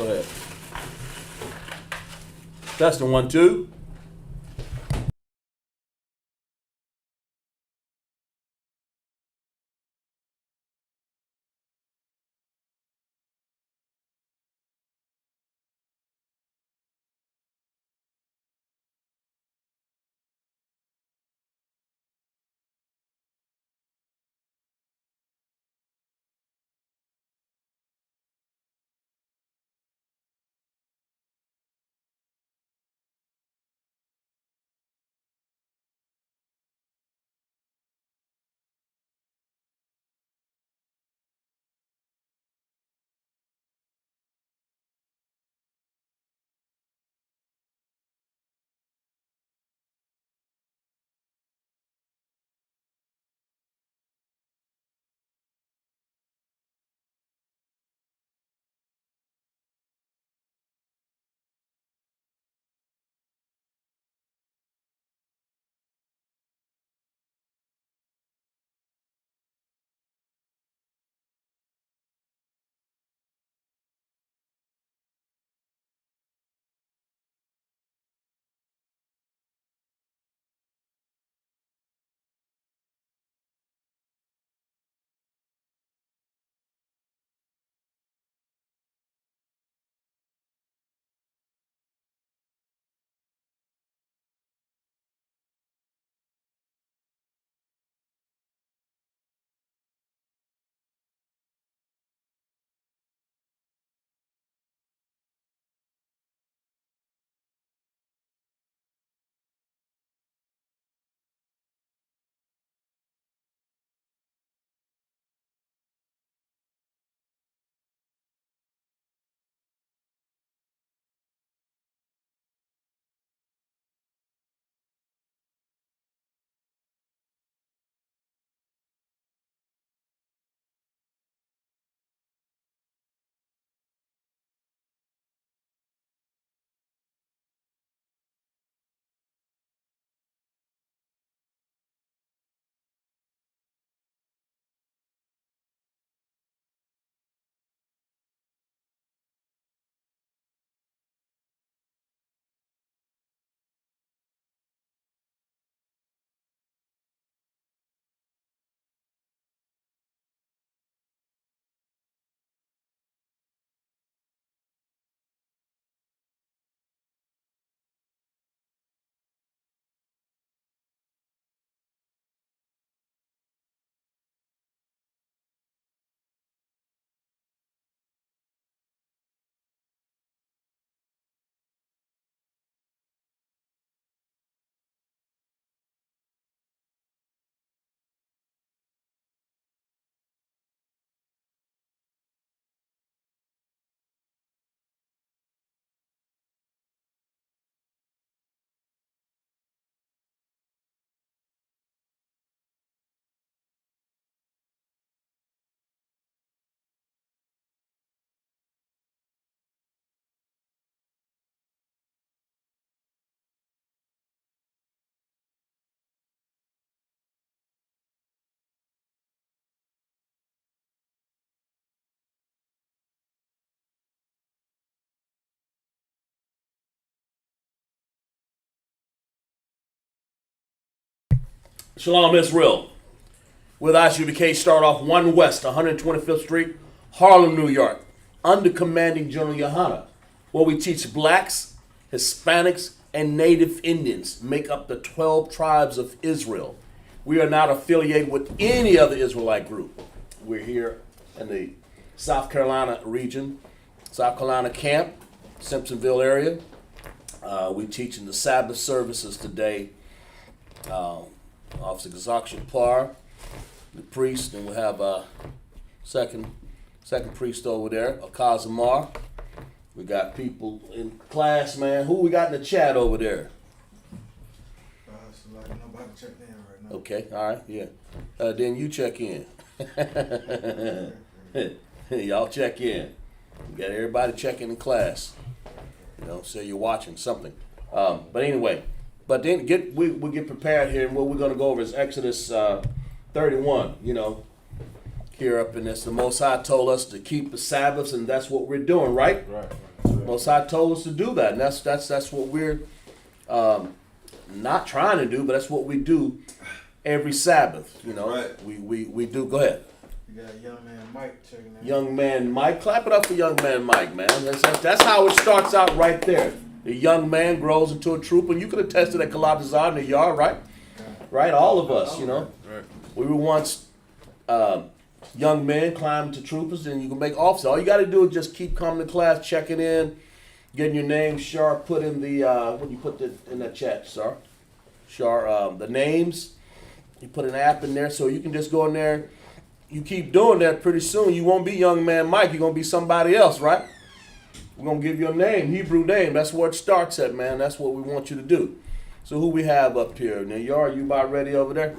Go ahead. Testing 1, 2. Shalom, Israel. With I.S.U.P.K, start off 1 West, 125th Street, Harlem, New York, under commanding General YAHANNA, where we teach blacks, Hispanics, and Native Indians make up the 12 tribes of Israel. We are not affiliated with any other Israelite group. We're here in the South Carolina region, South Carolina camp, Simpsonville area. We teach in the Sabbath services today. Officer Isupk Sc, the priest, and we have a second priest over there, Kazamar. We got people in class, man. Who we got in the chat over there? So like nobody checked in right now. Okay, all right, yeah. Then you check in. Y'all check in. We got everybody checking in class. You know, say you're watching something. But anyway, but then we get prepared here, and what we're going to go over is Exodus 31. You know, here up in this, the Most High told us to keep the Sabbaths, and that's what we're doing, right? Right. Most High told us to do that, and that's what we're not trying to do, but that's what we do every Sabbath. You know, Right. we do. Go ahead. You got young man Mike checking in. Young man Mike, clap it up for young man Mike, man. That's how it starts out right there. The young man grows into a trooper, and you could attest to that Kalatazar in the yard, right? Right, all of us, you know. Right. We were once young men, climbing to troopers, and you can make officers. All you got to do is just keep coming to class, checking in, getting your name sharp, put in the what do you put in that chat, sir? Sharp, the names. You put an app in there, so you can just go in there. You keep doing that, pretty soon you won't be young man Mike. You're gonna be somebody else, right? We're gonna give you a name, Hebrew name. That's where it starts at, man. That's what we want you to do. So who we have up here? Now, you about ready over there?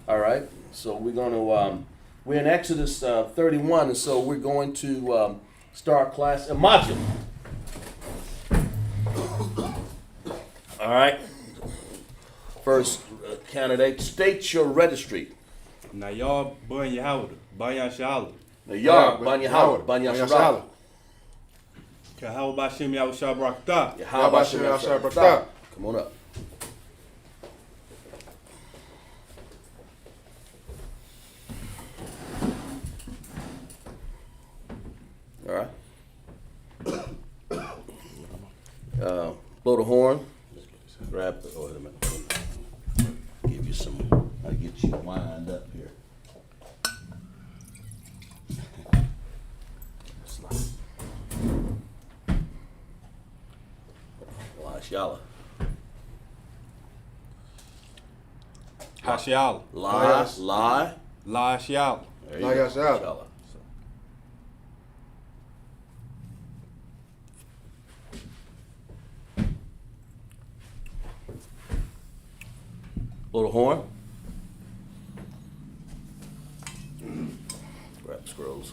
All right. So we're gonna we're in Exodus 31, and so we're going to start class. Imagine. All right. First candidate, state your registry. Now y'all ban Yahweh, ban Shalom. Now y'all, Banya Howard, Banya Shalom. How about Shem Yahweh Shabrakta? How about you? Come on up. All right. Blow the horn. Grab the. Oh, wait a minute. Give you some. I'll get you wind up here. Yalla. Hashyal. Lie. La Hashyal. There you Lie, go. Yashal. Yalla. Blow the horn. Grab scrolls.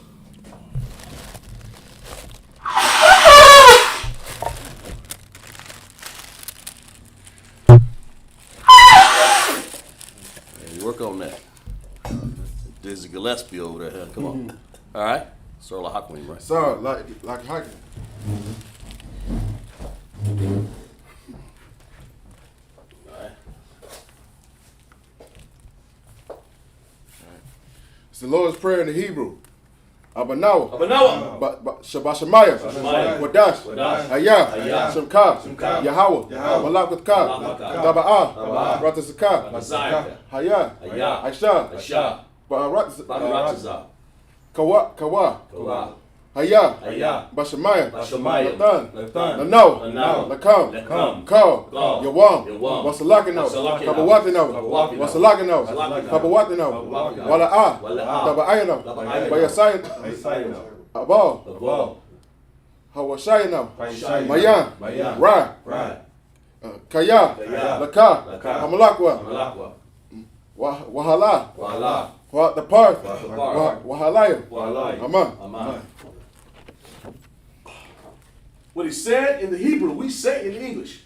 Work on that. Dizzy Gillespie over there. Come on. All right. Sir Lahakmi, right? Sir, like hiking. All right. It's the Lord's Prayer in the Hebrew. Abanawa. Abanawa. Shabashemaya. Shabashemaya. Wadash. Wadash. Ayah. Ayah. Shemka. Shemka. Yahweh. Yahweh. Malak with Ka. Malak with Ka. Taba'ah. Taba'ah. Ratasaka. Messiah. Hayah. Ayah. Aisha. Asha. Baratazah. Kawa. Kawa. Hayah. Ayah. Bashemaya. Bashemaya. Latan. Latan. Lano. Lano. Lakam. Lakam. Ka. Ka. Yawam. Yawam. Wasalakino. Wasalakino. Kabawatino. Kabawatino. Wasalakino. Wasalakino. Kabawatino. Kabawatino. Wala'ah. Wala'ah. Taba'ayino. Taba'ayino. Bayasayin. Abal. Abal. Hawashayino. Shayino. Mayan. Mayan. Ra. Right. Kaya. Kaya. Laka. Laka. Hamalakwa. Malakwa. Wahala. Wala. Wa the parth. the parth. Wahalaya. Walai. Aman. Aman. What he said in the Hebrew, we say in English.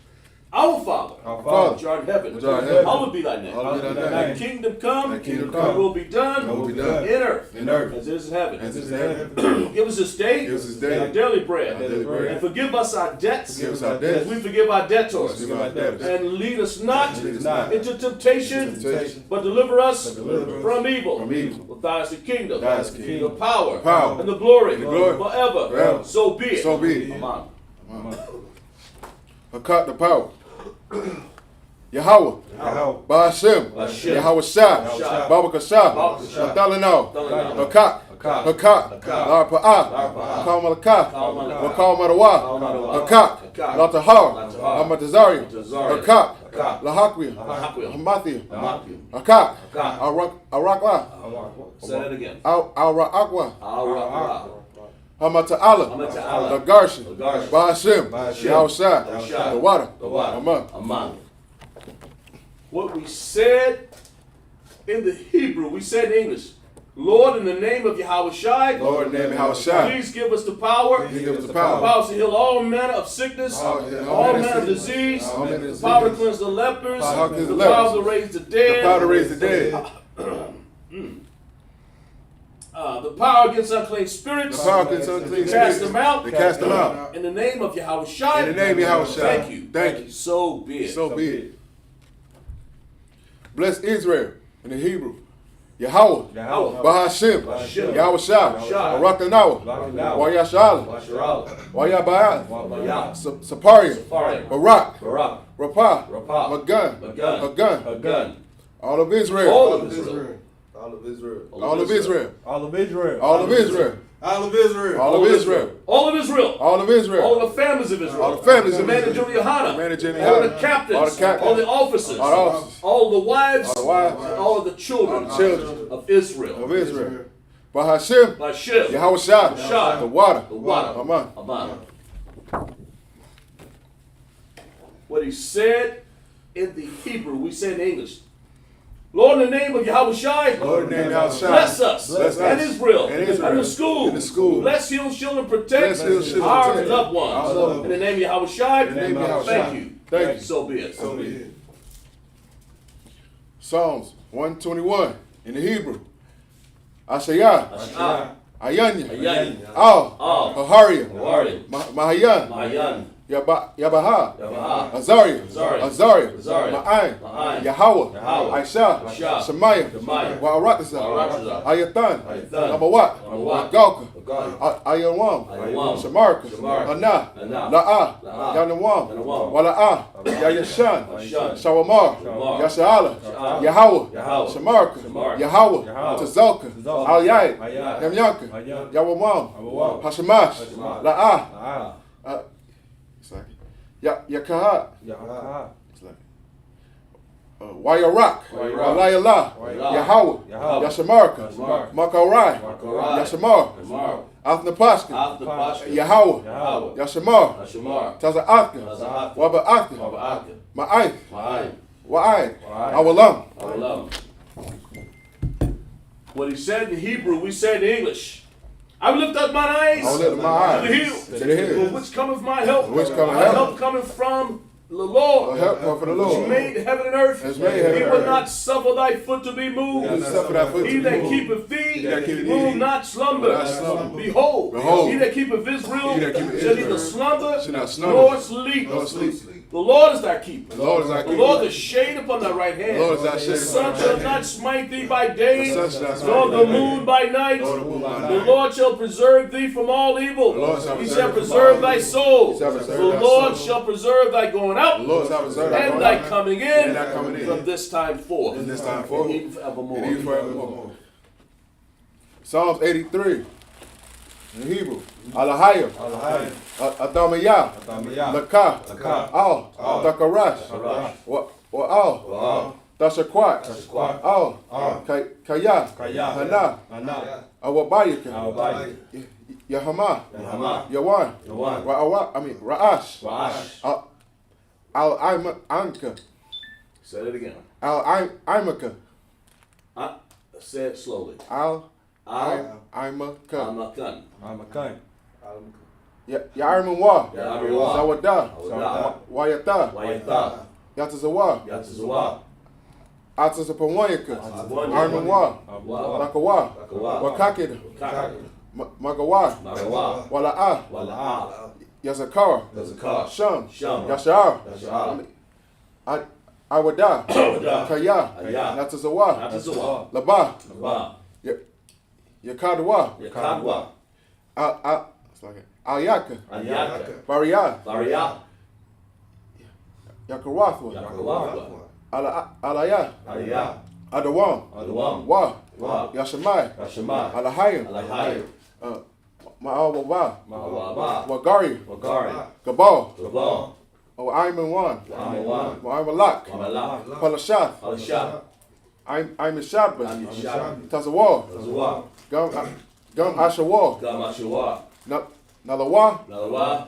Our Father, Father, which art in heaven, which art in heaven, hallowed be thy name. hallowed be thy Thy name. kingdom come, Thy kingdom thy come, will be done, thy will be done, in earth, in earth, as it is in heaven. as it is in heaven. Give us this day, Give us this day our daily bread, our daily bread. and forgive us our debts, Forgive us our debts, as we forgive our debtors, forgive our debtors. and lead us not And lead us not into temptation, into temptation, but deliver us but deliver us from evil. from evil. For thine is the kingdom, Thine is the kingdom, the power, power, and the glory, and the glory, forever. forever. So be it. So be it. Amen. Hakat the power. Yahweh. Yahweh. Ba'ashem. Ba'ashem. Yahweh Shah. Shah. Babakashah. Babakashah. Matalano. Matalano. Hakat. Hakat. Hakat. Hakat. Larpa'ah. Larpa'ah. Wakal Malakah. Wakal Malakah. Wakal Madawa. Wakal Madawa. Hakat. Hakat. Latahar. Latahar. Hamatazari. Hamatazari. Hakat. Hakat. Lahakwi. Lahakwi. Hamathi. Hamathiu. Hakat. Hakat. Arakwa. Say that again. Al-Ra'akwa. Al-Ra. Hamata'ala. Hamata'ala. Lagarshi. Lagarshi. Ba'ashem. Ba'ashem. Yahweh Shah. Yahweh Shah. The water. The water. Aman. Aman. What we said in the Hebrew, we said in English. Lord, in the name of Yahweh Shai, Lord, in the name of Yahweh Shai, please give us the power. please give us the The power. power to heal all manner of sickness, All all manner manner of of disease, all manner of the disease, power to cleanse the lepers, power to cleanse the the power lepers, to raise the the power to dead, raise the dead. the power against unclean spirits. The power against unclean They cast spirits. them out. They cast them out. In the name of YAHANNA. In the name of YAHANNA. Thank you. Thank you. So be it. So be it. Bless Israel in the Hebrew. Yahweh. Bahashim. Yahweh Shah. Barakanawa. YAHANNA. YAHANNA. Saparian. Barak. Rapah. Magun. All of Israel. All of Israel. All of Israel. All of Israel. All of Israel. All of Israel. All of Israel. All of Israel. All of Israel. All of Israel. All of the families of Israel. All the families of Commander Israel. General YAHANNA. Commander General All the YAHANNA. captains. All the captains. All the officers. All the officers. All the wives. All the wives. All of the children. All the children. Of Israel. Of Israel. Bahashim. By Shil. Yahweh Shah. Shah. The water. The water. Amen. Amen. What he said in the Hebrew, we say in English. Lord, in the name of YAHANNA. Lord, in the name of Yahweh Shah. Bless us. Bless and us. Israel. And Israel. And the school. And the school. Bless, heal, shield, and protect Bless, heal, shield, and our protect loved ones. our loved In the name of YAHANNA. In the name of Yahweh Thank Shah. you. Thank you. So be it. So be it. Psalms 121 in the Hebrew. Ashayah. Ayanya. Ayanya. Al. Haharia. Haharia. Mahayan. Mahayan. Yabaha. Yabaha. Azaria. Azaria. Azaria. Azaria. Ma'ayin. Ma'ayin. Yahweh. Yahweh. Aisha. Aisha. Shemaiah. Shemaiah. Wa'aratazah. Wa'aratazah. Ayathan. Ayathan. Nabawat. Nabawat. Galka. Galka. Ayawam. Ayawam. Shamarka. Shamarka. Hana. Hana. La'ah. La'ah. Yanawam. Yanawam. Wala'ah. Yayashan. Yashan. Shawamar. Shawamar. Yasha'ala. Sha'ala. Yahweh. Yahweh. Shamarka. Shamarka. Yahweh. Yahweh. Tazalka. Tazalka. Al-Yai. Al-Yai. Yamyanka. Yamyanka. Yawamam. Yawamam. Hashemash. Hashemash. La'ah. Ah. Yakahat. Yahweh. Wayarak. Walayala. Yahweh. Yahweh. Yashamarka. Yashamarka. Makarai. Makarai. Yashamar. Yashamar. Athnapashka. Athnapashka. Yahweh. Yahweh. Yashamar. Yashamar. Taza'atka. Taza'atka. Waba'atka. Waba'atka. Ma'ai. Ma'ayin. Wa'ai. Wa'ai. Awalam. Awalam. What he said in Hebrew, we said in English. I will lift up mine eyes I will lift up my eyes to the hills, to the hills. from which cometh my help. From which cometh my help. help coming from the Lord, Help come from the which Lord. made heaven and earth. Has made heaven He and will earth. not suffer thy foot to be moved. He will suffer thy foot to He be that moved. keepeth thee that keepeth will thee not slumber. will not slumber. Behold, Behold, he that keepeth Israel he that keepeth shall Israel neither slumber shall not slumber, nor sleep. nor sleep. The Lord is thy keeper. The Lord is thy The keeper. Lord is shade upon thy right hand. The Lord is thy shade The sun upon thy shall right not hand. smite thee by day, The sun shall not smite nor thee the by day, moon by night. nor the moon by The night. Lord shall preserve thee from all evil. The Lord shall He preserve shall thee from preserve all thy evil. soul. He shall preserve The thy Lord soul. shall preserve thy going out The Lord shall preserve thy and going thy out coming in and thy coming in from this time forth. from this time forth, And even forevermore. and even forevermore. Psalms 83 in Hebrew. Alahayim. Adamiyah. Lakah. Al. Dakarash. Wa'al. Dashakwat. Al. Kaya. Hana. Awabayika. Yahama. Yawan. Ra'ash. Al-Anka. Say it again. Al-Imaka. Say it slowly. Al-Imaka. Amakan. I'm a kind. Ya'armanwa. Ya'armanwa. Zawada. Zawada. Wayata. Wayata. Yatazawa. Yatazawa. Atazapawanyaka. Atazapawanyaka. Armanwa. Armanwa. Lakawa. Lakawa. Wakakida. Kakida. Magawa. Magawa. Wala'a. Wala'a. Yazakar. Yazakar. Sham. Sham. Yashar. Yashar. Awada. Awada. Kaya. Kaya. Natazawa. Natazawa. Laba. Laba. Yakadwa. Yakadwa. Ayaka. Ayaka. Baria. Baria. Yakawathwa. Yakawathwa. Alaya. Alaya. Adawam. Adawam. Wa. Wa. Yashamai. Yashamai. Alahayim. Alahayim. Ma'awaba. Ma'awaba. Wagari. Wagari. Gabal. Gabal. Ayman Ayman. Malak. Malak. Palashath. Palashath. Shabba. Shabba. Tazawar. Tazawar. Gum Ashawar. Gam Ashawar. Nalawa. Nalawa.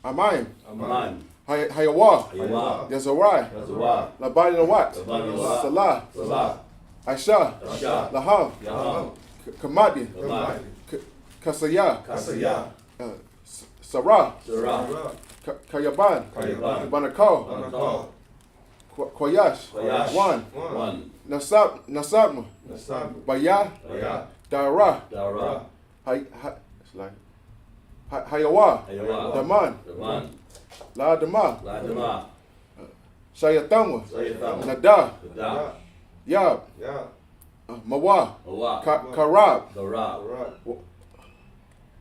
Amayim. Amayim. Hayawa. Hayawa. Yazarai. Yazarai. Labani Lawat. Labani Lawat. Salah. Salah. Aisha. Aisha. Laham. Yaham. Kamadi. Kamadi. Kasaya. Kasaya. Sarah. Sarah. Kayaban. Kayaban. Banakal. Banakal. Kwayash. Kwayash. One. One. Nasabma. Nasab. Bayah. Bayah. Dara. Dara. It's like Hayawa. Hayawa. Daman. Daman. La Dama. La Dama. Shayatama. Sayatama. Nada. Da. Yab. Ya. Mawa. Awa. Karab. Dara.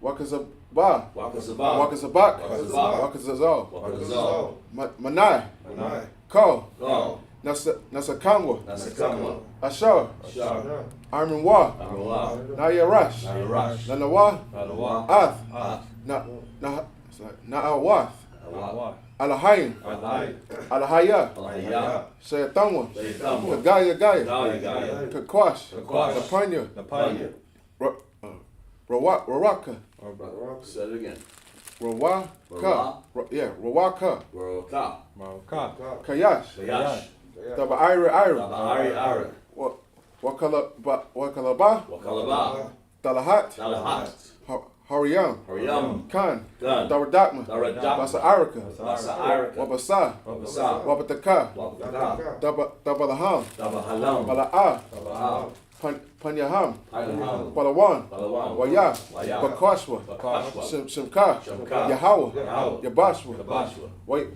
Wakazaba. Wakazaba. Wakazabak. Wakazabak. Wakazazal. Wakazal. Manai. Manai. Ko. Go. Nasakangwa. Nasakamwa. Ashar. Shar. Arminwa. Arwa. Nayarash. Nayarash. Nanawa. Nalawa. Ath. Ah. Na'awath. Awa. Alahayim. Alai. Alahaya. Alaya. Shayatangwa. Sayatama. Kagaya Gaya. Gaya Gaya. Kakwash. Kakwash. Napanya. Napanya. Rawaka. Say it again. Rawaka. Yeah, Rawaka. Roka. Kayash. Kayash. Daba Ira. Ari Ari. Wakalaba. Wakalaba. Dalahat. Dalahat. Haryam. Haryam. Khan. Khan. Daradakma. Daradakma. Basa Arika. Basa Arika. Wabasa. Wabasa. Wabataka. Wabaka. Dabalaham. Dabahalam. Bala'a. Dabaha. Panyaham. Panyaham. Palawan. Palawan. Waya. Waya. Bakashwa. Bakashwa. Shimka. Shimka. Yahawa. Yahawa. Yabashwa. Yabashwa.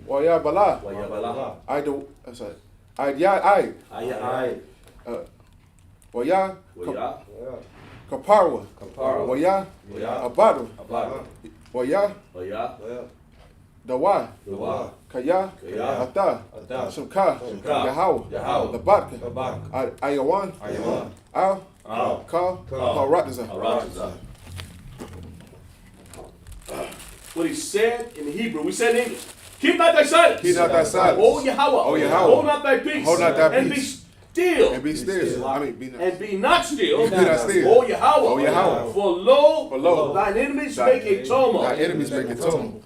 Waya Bala. Wayabala. Ay. Ay. Waya. Waya. Kaparwa. Kapara. Waya. Waya. Abadu. Abada. Waya. Waya. Dawa. Dawa. Kaya. Kaya. Ata. Ata. Shimka. Shimka. Yahawa. Yahawa. Labatka. Labaka. Ayawan. Ayawan. Al. Al. Ka. Ka. Haratiza. Aratiza. What he said in Hebrew, we said in English. Keep not thy silence. Keep not thy silence. O Yahweh. O Yahweh. Hold not thy peace. Hold not thy and peace. Be still. And be still. I mean, be not. And be not still. Be not still. O Yahweh. O Yahweh. For lo, lo, thine enemies thy- make a tumult. Thy enemies make it tumult.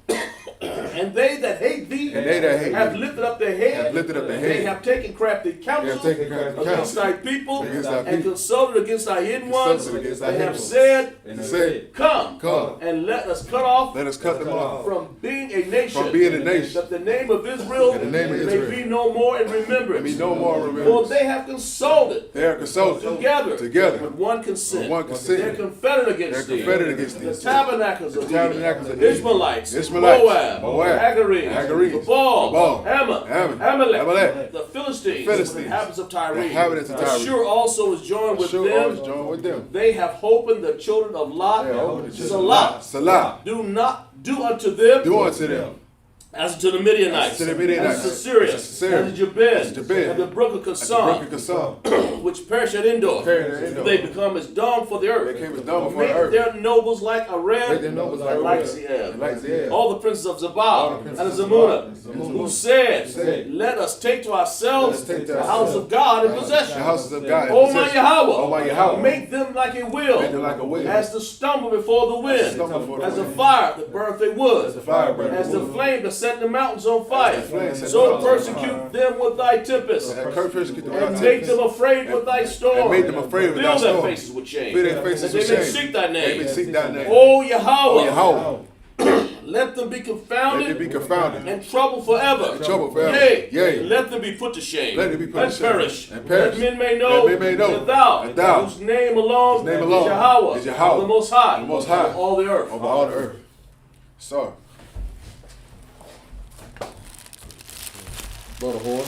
And they that hate thee And they that hate have thee lifted up their head. have lifted up their They head. have taken crafty counsel They have taken crafty against counsel thy people against thy and people. consulted against thy hidden ones. Consulted against thy And hidden have ones. said, And said, Come, Come. and let us cut off Let us cut them off. from being a nation. From being a nation. That the name of Israel That the name of may Israel be no more in remembrance. And be no more For remembrance. they have consulted They are consulted together with one consent. With one consent. They're confederate against They're thee. confederate against thee. The tabernacles of tabernacles the of Israel. Ishmaelites, Ishmaelites, Moab, Moab, Hagarenes, Hagarenes, Babal, Babal, Ammon, Ammon, Amalek, Amalek, the Philistines, Philistines, the inhabitants of Tyre. the inhabitants of Tyre. Ashur also is joined with Sure, them. always join with them. They have hopened the children of Lot. They have opened the children of Salah. Salah. Do not do unto them Do unto them. as to the Midianites, As to the Midianites, as to Syria, as to Syria, as to Jabin, as to Jabin, and the brook of At the brook Kasam, of Kasam. which perish at Endor. Perish at Endor. They become as dung for the earth. They came as dung before Make the earth. their nobles like a red, Make their nobles like and a like red, Zeb. and like Zeb. All the princes of All Zabal the and princes of of Zammunah, Zabal, who said, said, Let us take to ourselves Let us take to the ourselves house of God in the possession. houses of God in O my possession. Yahweh, O my Yahweh. make them like a wheel, Make them like a wheel. as to stumble before the wind, stumble before the as a wind. fire that burneth a wood, As the fire burneth as the the wood. flame that set the mountains on fire. As the flame set the So mountains on persecute them with thy tempest, And persecute the and mountains. make them afraid with thy storm. And make them afraid with thy Fill their storm. faces with shame, Fill their faces that with they may shame. seek thy They may name. seek thy name. O Yahweh, O Yahweh. let them be Let confounded them be confounded. and troubled forever. And troubled forever. Yea, Yea. let them be put to shame. Let them be put to shame. Perish. And perish. That men may know, That men may know that thou, that thou, whose name alone, whose name alone is Yahweh, is Yahweh, the Most High, the Most High, of all the earth. Over all the earth. Sorry. Brother Whore.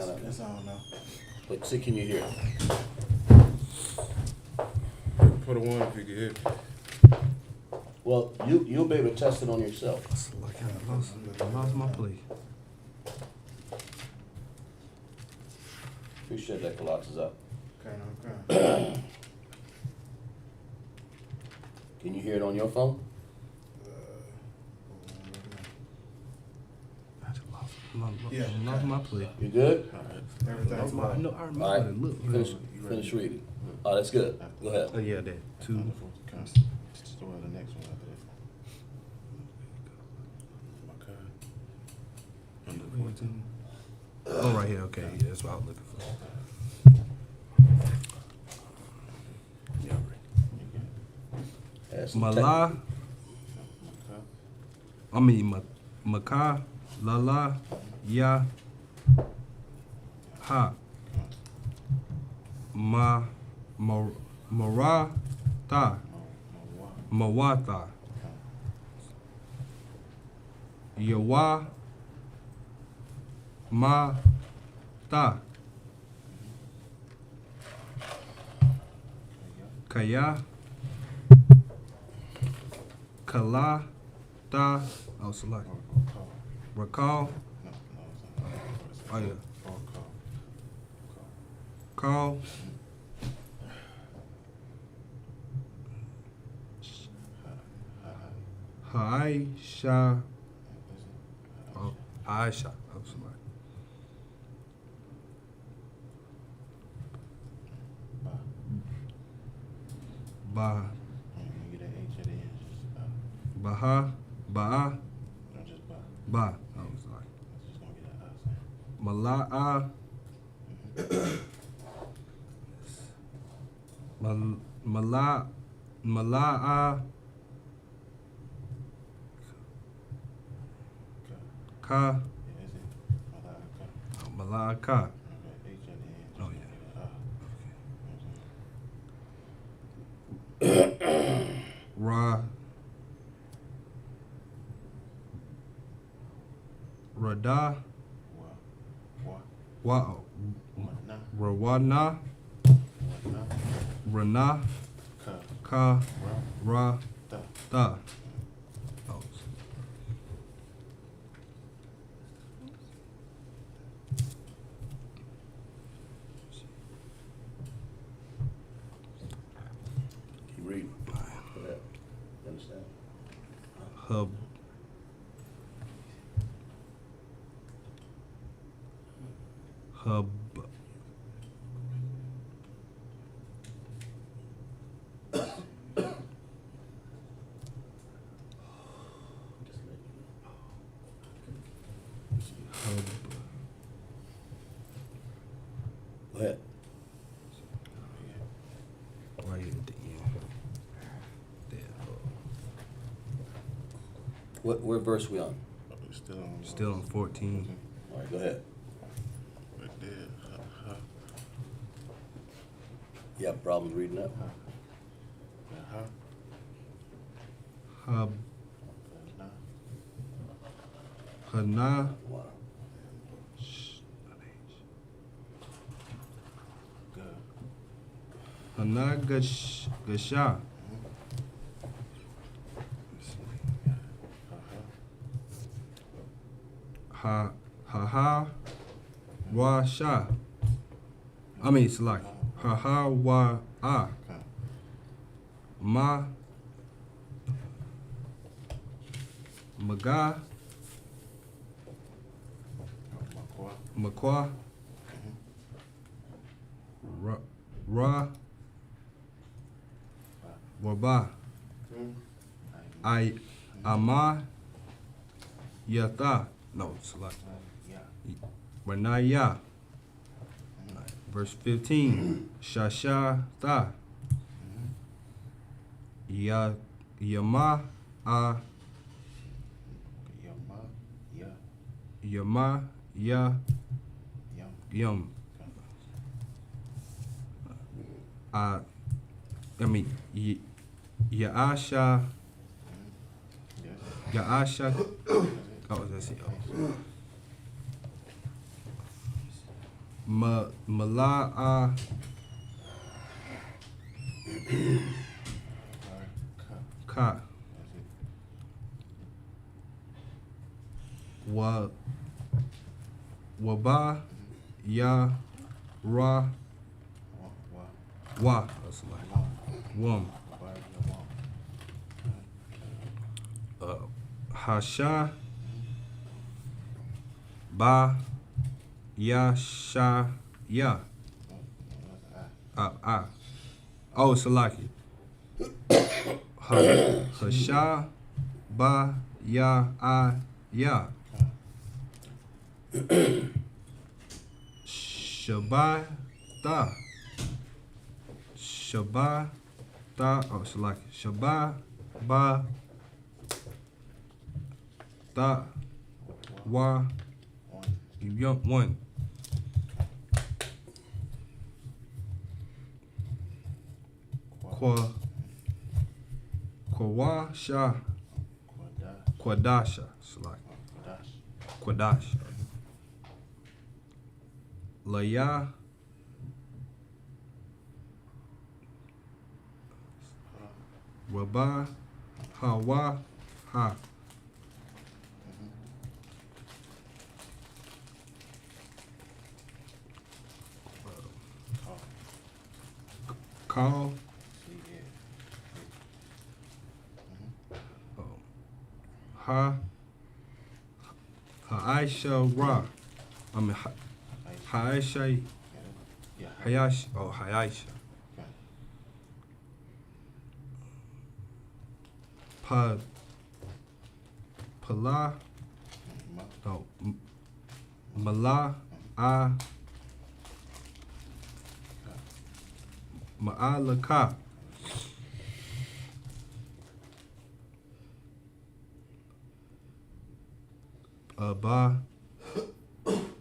That's all now. Wait, see, can you hear? Put a one if you can hear. Well, you'll be able to test it on yourself. I lost my place. Appreciate that, Colossus up. Okay, okay. Can you hear it on your phone? Yeah. I lost my place. You good? Everything's I fine. know. I remember All right. what it looked. Finish reading. Oh, that's good. Go ahead. Oh yeah, that two. Well, the next one after that. Okay. 14. Oh, right here. Okay, yeah, that's what I was looking for. That's some Mala. I mean, Maka, Lala, Ya, Ha, Marata, Mawata, Yawa, Ta, Kaya, Kala, Ta, oh, select. Recall, oh yeah, call, Aisha, oh, Aisha, oh, somebody. Ba, You get that H at the end. Just, Baha, Ba'a, no, just by. Ba, oh, sorry. Just gonna get that I sound. Mala'a, Mala'a, Ka, Yeah, that's it. Mala'aka. Okay, H at the end. Just Oh, gonna yeah. get that I. Ra, Rada, Wa, Rawana, Rana, Ka, Ra, Ta. Oh. Keep reading. Go ahead. You understand? Hub, Hub, Hub, Go ahead. right here at the end. There. What verse we on? Still on 14. All right, go ahead. Right there. You have problems reading that? Hub, Hana, Wow. Hana Gasha. Ha wa sha. I mean, it's like ha wa a. Ma Maga Makwa Ra Waba I Ama Yata. No, it's like Renaya. Verse 15. Shasha Ta. Ya Yama A Yama Ya Yum. I mean Yaasha Yaasha. Oh, that's it. Oh. Mala'a Ka That's it. Waba Ya Ra Wa. Wa. That's like Wa. Wum. Wa. Hasha Ba Ya Sha Ya. Ah. Oh, Salaki. Hasha Ba Ya Ya. Shabbat Ta. Oh, Salaki. Shabbat Ba Ta Wa Young one. Kwa Sha Kwadasha. Salaki. Kwadash. Laya Waba Hawa Ha. Call Ha Aisha Ra. I mean Haisha Hayash. Oh, Hayaisha. Pala. No. Mala A Ma'alaka.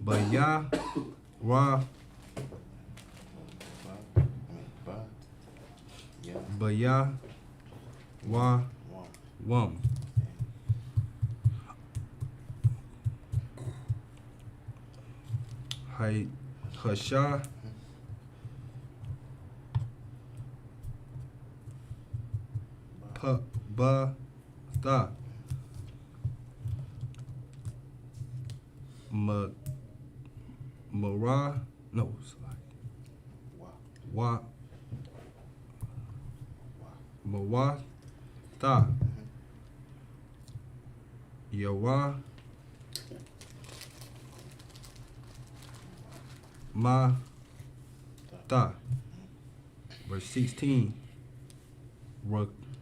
Baya Ra Baya Wa Wum. Hasha Ba Ta Mara. No, it's like Wa Mawa Ta Yawa Ma Ta. Verse 16.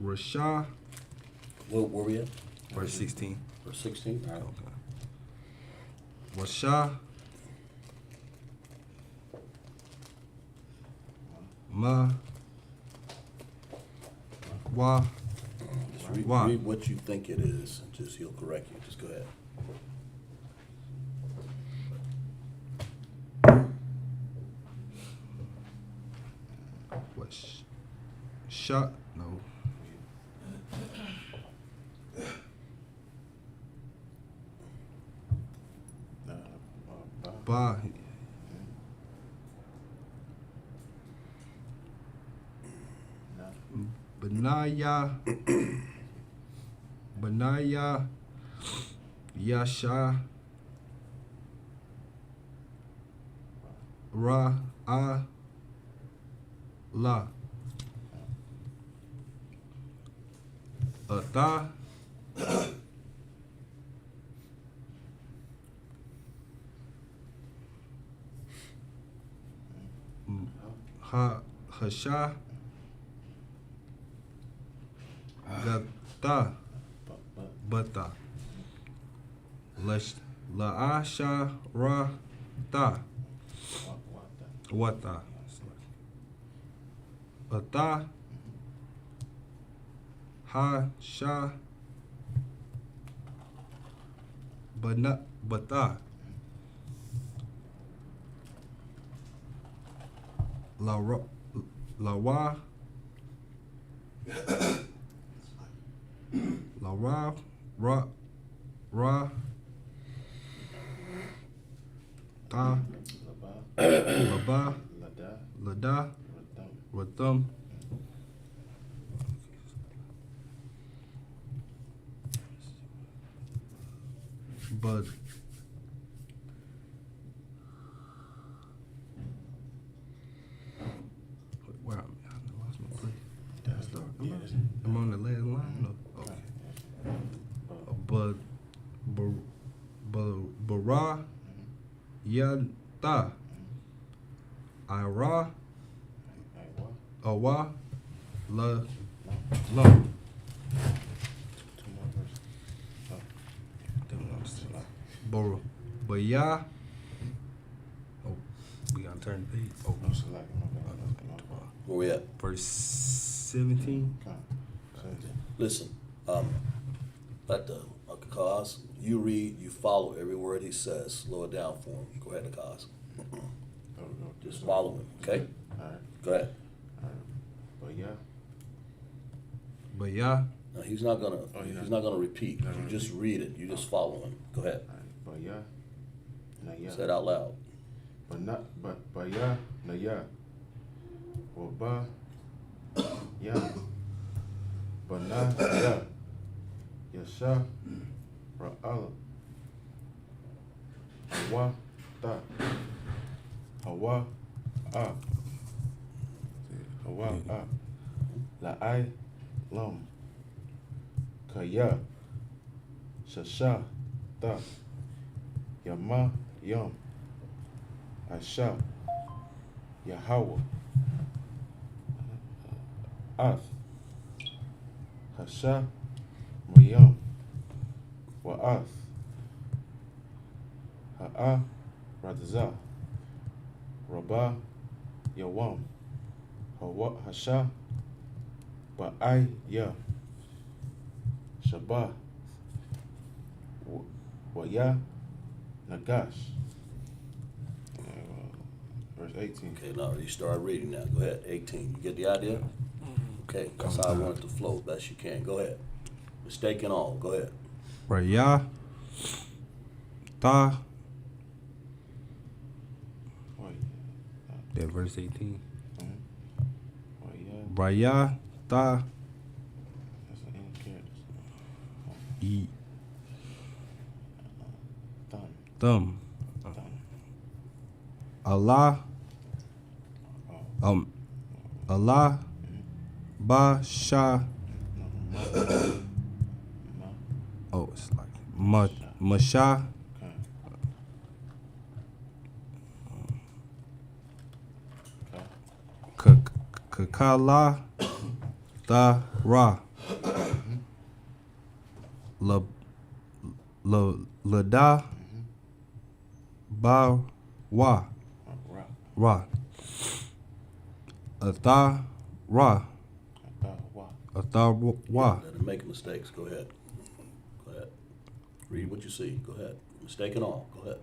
Rasha. Where we at? Verse 16. Verse 16. All right. Okay. Rasha Ma Wa Just read, Wa. read what you think it is, and just he'll correct you. Just go ahead. What? Shot? No. Ba. Benaya Yasha Ra A La Ata Hasha Gata Bata Laasha Ra Ta Wata Ata Ha Sha Bata Lawa Ra Ta Laba, Lada. Lada, Radam. Rathum. But where am I? I lost my place. That's the. Yeah. That's I'm on the last line. No. Okay. But bara yata ira awa la lo. Two more verses. Boro. But yeah. Oh, we gotta turn the page. Oh, No, select. My bad. Where we at? verse 17. Listen, let the cause you read, you follow every word he says. Slow it down for him. Go ahead, cause. Just follow him, okay? All right. Go ahead. All right. But yeah. But yeah. No, he's not gonna. Oh, you're he's not- not gonna repeat. not You gonna just repeat? read it. You just follow him. Go ahead. All right. But yeah. Na yeah. Say it out loud. But not. But yeah. Na yeah. Well, ba. Yeah. But na yeah. Yasha. Ra'ala. Hawa. Ta. Hawa. Ah. Hawa. Ah. I.S.U.P.K. Kaya. Shasha. Ta. Yama. Yum. Asha. Yahweh. Hasha. Mayam. Wa'ath. Ha'a. Radza. Rabah. Yawam. Hawa. Hasha. Ba'ai. Ya. Shabbat. Waya. Nagash. Verse 18. Okay, now you start reading now. Go ahead. 18. You get the idea? Okay, that's how I want it to flow best you can. Go ahead. Mistake and all. Go ahead. Raya. Ta. Wait. That verse 18. Waya. Raya. Ta. That's an end character. E. Thumb. Thumb. Thumb. Allah. Allah. Ba. Sha. Ma. Oh, it's like Masha. Kakala. Ta. Ra. Lada. Ba. Wa. Ra. Atha. Ra. Atha. Wa. Let him make mistakes. Go ahead. Go ahead. Read what you see. Go ahead. Mistake and all. Go ahead.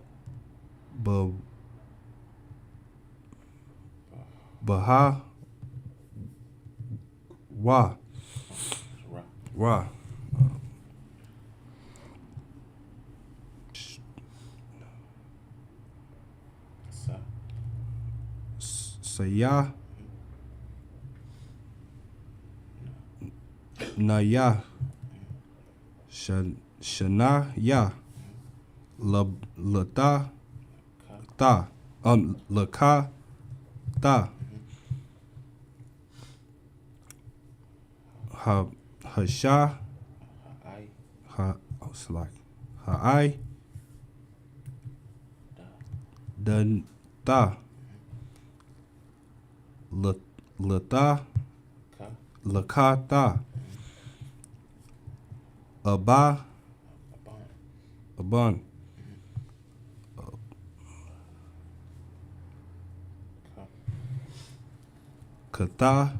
Baha. Wa. Ra. Saya. Naya. Shana. Ya. Lata. Ta. Laka. Ta. Hasha. Ha. Oh, it's like Ha'ai. Dan. Ta. Lata. Lakata. Aba. Aban. Kata.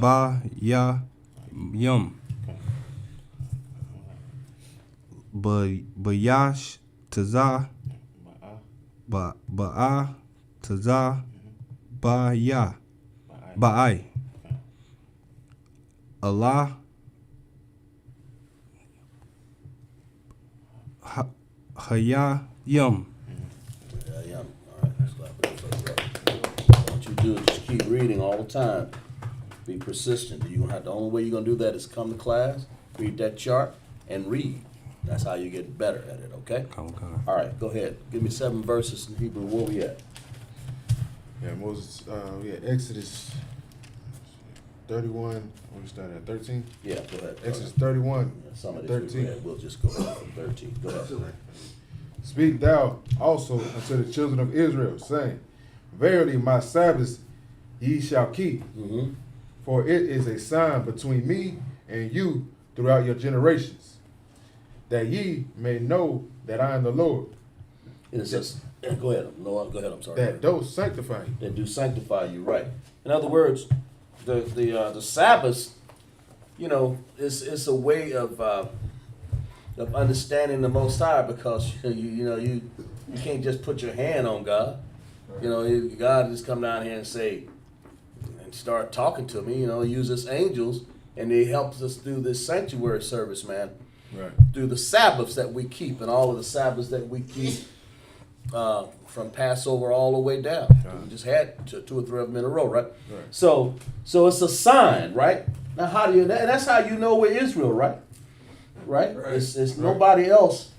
Ba. Ya. Yum. Bayash. Taza. Ba'a. Taza. Ba. Ya. Ba'ai. Allah. Haya. Yum. Yeah, yeah. All right. Stop. keep reading all the time. Be persistent. The only way you're gonna do that is come to class, read that chart, and read. That's how you get better at it. Okay. Come. All right, go ahead. Give me 7 verses in Hebrew. Where we at? Yeah, Moses, we had Exodus 31. We started at 13. Yeah, go ahead. Exodus 31, Some of this 13. we read. We'll just go from 13. Go ahead. Speak thou also unto the children of Israel, saying, Verily my Sabbaths ye shall keep, Mm-hmm. for it is a sign between me and you throughout your generations, that ye may know that I am the Lord, It says, go ahead. No, go ahead. I'm sorry. that those sanctify you. That do sanctify you, right? In other words, the Sabbath, it's a way of understanding the Most High, because you can't just put your hand on God. God just come down here and say and start talking to me. Use his angels, and they helps us through this sanctuary service, man. Right. Through the Sabbaths that we keep, and all of the Sabbaths that we keep. From Passover all the way down. We just had 2 or 3 of them in a row, right? Right. So it's a sign, right? Now, how do you? And that's how you know we're Israel, right? Right. It's Right. nobody else.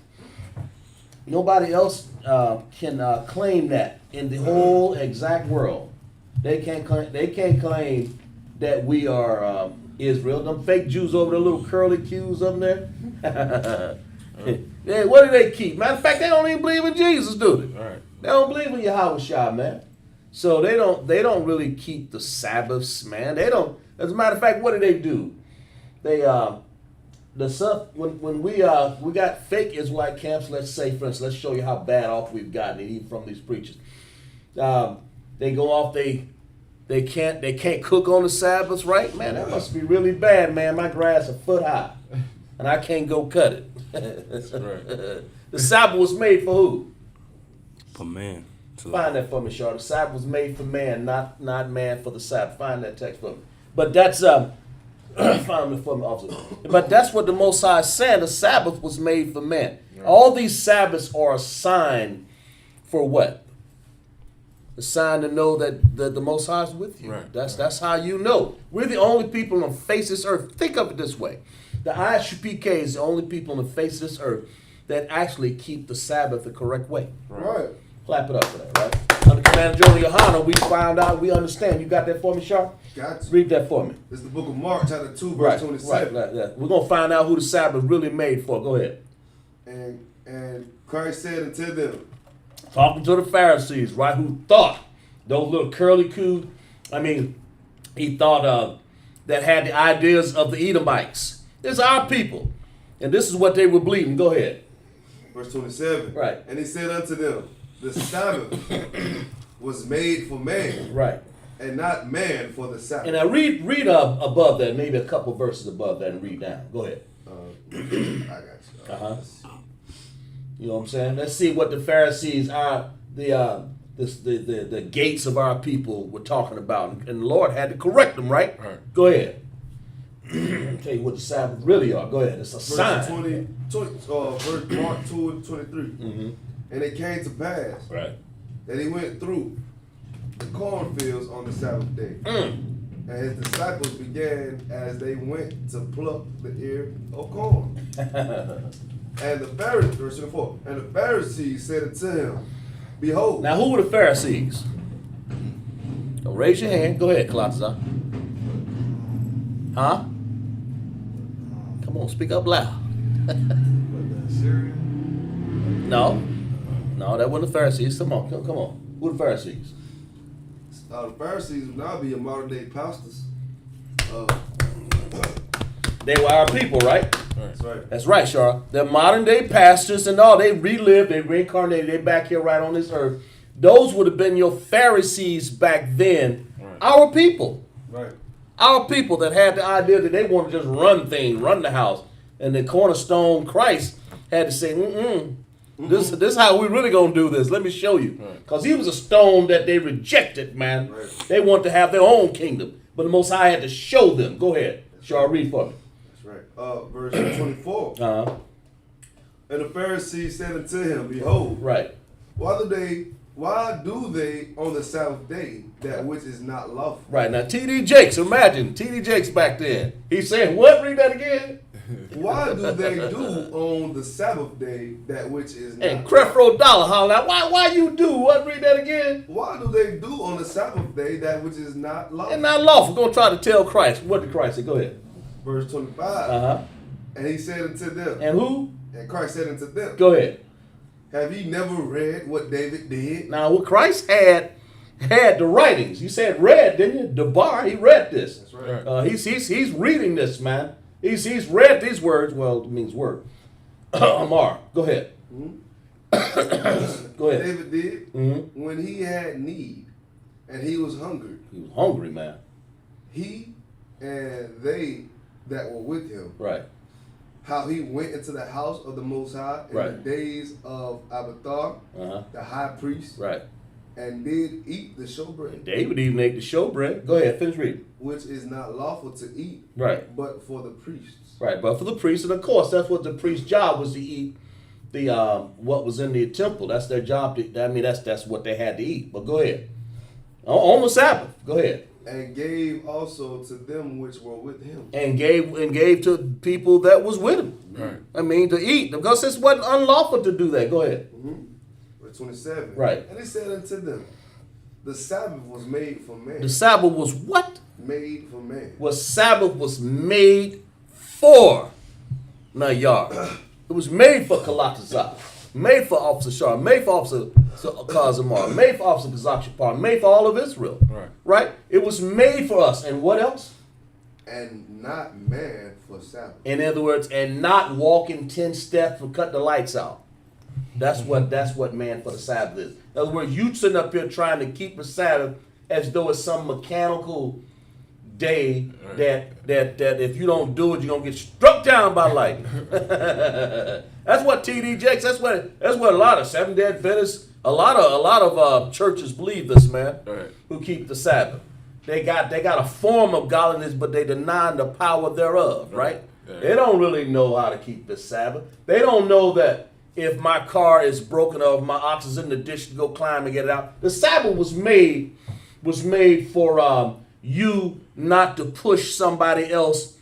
Nobody else can claim that in the whole exact world. They can't claim that we are Israel. Them fake Jews over there, little curly Qs up there. Yeah, what do they keep? Matter of fact, they don't even believe in Jesus, do they? All right. They don't believe in YAHANNA, man. So they don't really keep the Sabbaths, man. They don't. As a matter of fact, what do? They when we got fake Israelite camps. Let's say, for instance, let's show you how bad off we've gotten, even from these preachers. They go off. They can't cook on the Sabbaths, right? Man, that must be really bad, man. My grass a foot high, and I can't go cut it. That's right. The Sabbath was made for who? For man. Find that for me, Shaw. The Sabbath was made for man, not man for the Sabbath. Find that text for me. But that's find it for me, officer. But that's what the Most High is saying. The Sabbath was made for man. Right. All these Sabbaths are a sign for what? A sign to know that the Most High is with you. Right. That's how you know. We're the only people on the face of this earth. Think of it this way. The I.S.U.P.K is the only people on the face of this earth that actually keep the Sabbath the correct way. Right. Clap it up for that, right? Under Commander General YAHANNA, we found out, we understand. You got that for me, Sharp? Got you. Read that for me. It's the book of Mark, chapter 2, verse 27. Right. We're going to find out who the Sabbath really made for. Go ahead. And Christ said unto them, Talking to the Pharisees, right, who thought, those little curly Qs, he thought that had the ideas of the Edomites. It's our people. And this is what they were believing. Go ahead. verse 27. Right. And he said unto them, the Sabbath was made for man, Right. and not man for the Sabbath. And now read above that, maybe a couple verses above that, and read down. Go ahead. I got you. Uh-huh. You know what I'm saying? Let's see what the Pharisees are, the gates of our people were talking about. And the Lord had to correct them, right? Right. Go ahead. Tell you what the Sabbath really are. Go ahead. It's a sign. Verse Mark 2 and 23. Mm-hmm. And it came to pass Right. that he went through the cornfields on the Sabbath day. And his disciples began as they went to pluck the ear of corn. And the Pharisees, verse 24, and the Pharisees said unto him, Behold, Now, who were the Pharisees? Don't raise your hand. Go ahead, Kalata. Huh? Come on, speak up loud. No, that wasn't the Pharisees. Come on. Who are the Pharisees? the Pharisees would now be your modern day pastors. They were our people, right? That's right. That's right, Shara. They're modern day pastors and all. They relived, they reincarnated, they're back here right on this earth. Those would have been your Pharisees back then. Right. Our people. Right. Our people that had the idea that they want to just run things, run the house. And the cornerstone Christ had to say, This is how we really going to do this. Let me show you. Because he was a stone that they rejected, man. Right. They want to have their own kingdom. But the Most High had to show them. Go ahead. Shara, read for me. That's right. Verse 24. Uh-huh. And the Pharisees said unto him, Behold, Right. why do Why do they on the Sabbath day that which is not lawful? Right, now T.D. Jakes, imagine, T.D. Jakes back then. He's saying, what? Read that again. Why do they do on the Sabbath day that which is not And Creflo Dollar holler out, why you do? What? Read that again. Why do they do on the Sabbath day that which is not lawful? And not lawful. Gonna try to tell Christ. What did Christ say? Go ahead. Verse 25. Uh-huh. And he said unto them, And who? and Christ said unto them, Go ahead. have ye never read what David did? Now, what Christ had the writings. You said read, didn't you? The bar, he read this. That's right. He's reading this, man. He's read these words. Well, it means word. Amar, go ahead. Go ahead. David did Mm-hmm. when he had need and he was hungry. He was hungry, man. He and they that were with him, Right. how he went into the house of the Most High in Right. the days of Abiathar, Uh-huh. the high priest, Right. and did eat the showbread, David even ate the showbread. Go ahead, finish reading. which is not lawful to eat, Right. but for the priests. Right, but for the priests, and of course, that's what the priest's job was, to eat the what was in the temple. That's their job. That's what they had to eat. But go ahead. On the Sabbath, go ahead. And gave also to them which were with him. And gave to people that was with him. Right. To eat, because it wasn't unlawful to do that. Go ahead. Verse 27. Right. And he said unto them, the Sabbath was made for man. The Sabbath was what? Made for man. Sabbath was made for Nayar. It was made for Kalatazar, made for Officer Shah, made for Officer Kazimar, made for Officer Kazakshapar, made for all of Israel. Right? It was made for us. And what else? And not man for Sabbath. In other words, and not walking 10 steps and cut the lights out. That's what man for the Sabbath is. In other words, you sitting up here trying to keep the Sabbath as though it's some mechanical day that if you don't do it, you're gonna get struck down by lightning. That's what T.D. Jakes. That's what a lot of Seventh-day Adventists, a lot of churches believe this, man. Right. Who keep the Sabbath. They got a form of godliness, but they deny the power thereof. Right? Yeah. They don't really know how to keep the Sabbath. They don't know that if my car is broken or if my ox is in the ditch to go climb and get it out. The Sabbath was made for you not to push somebody else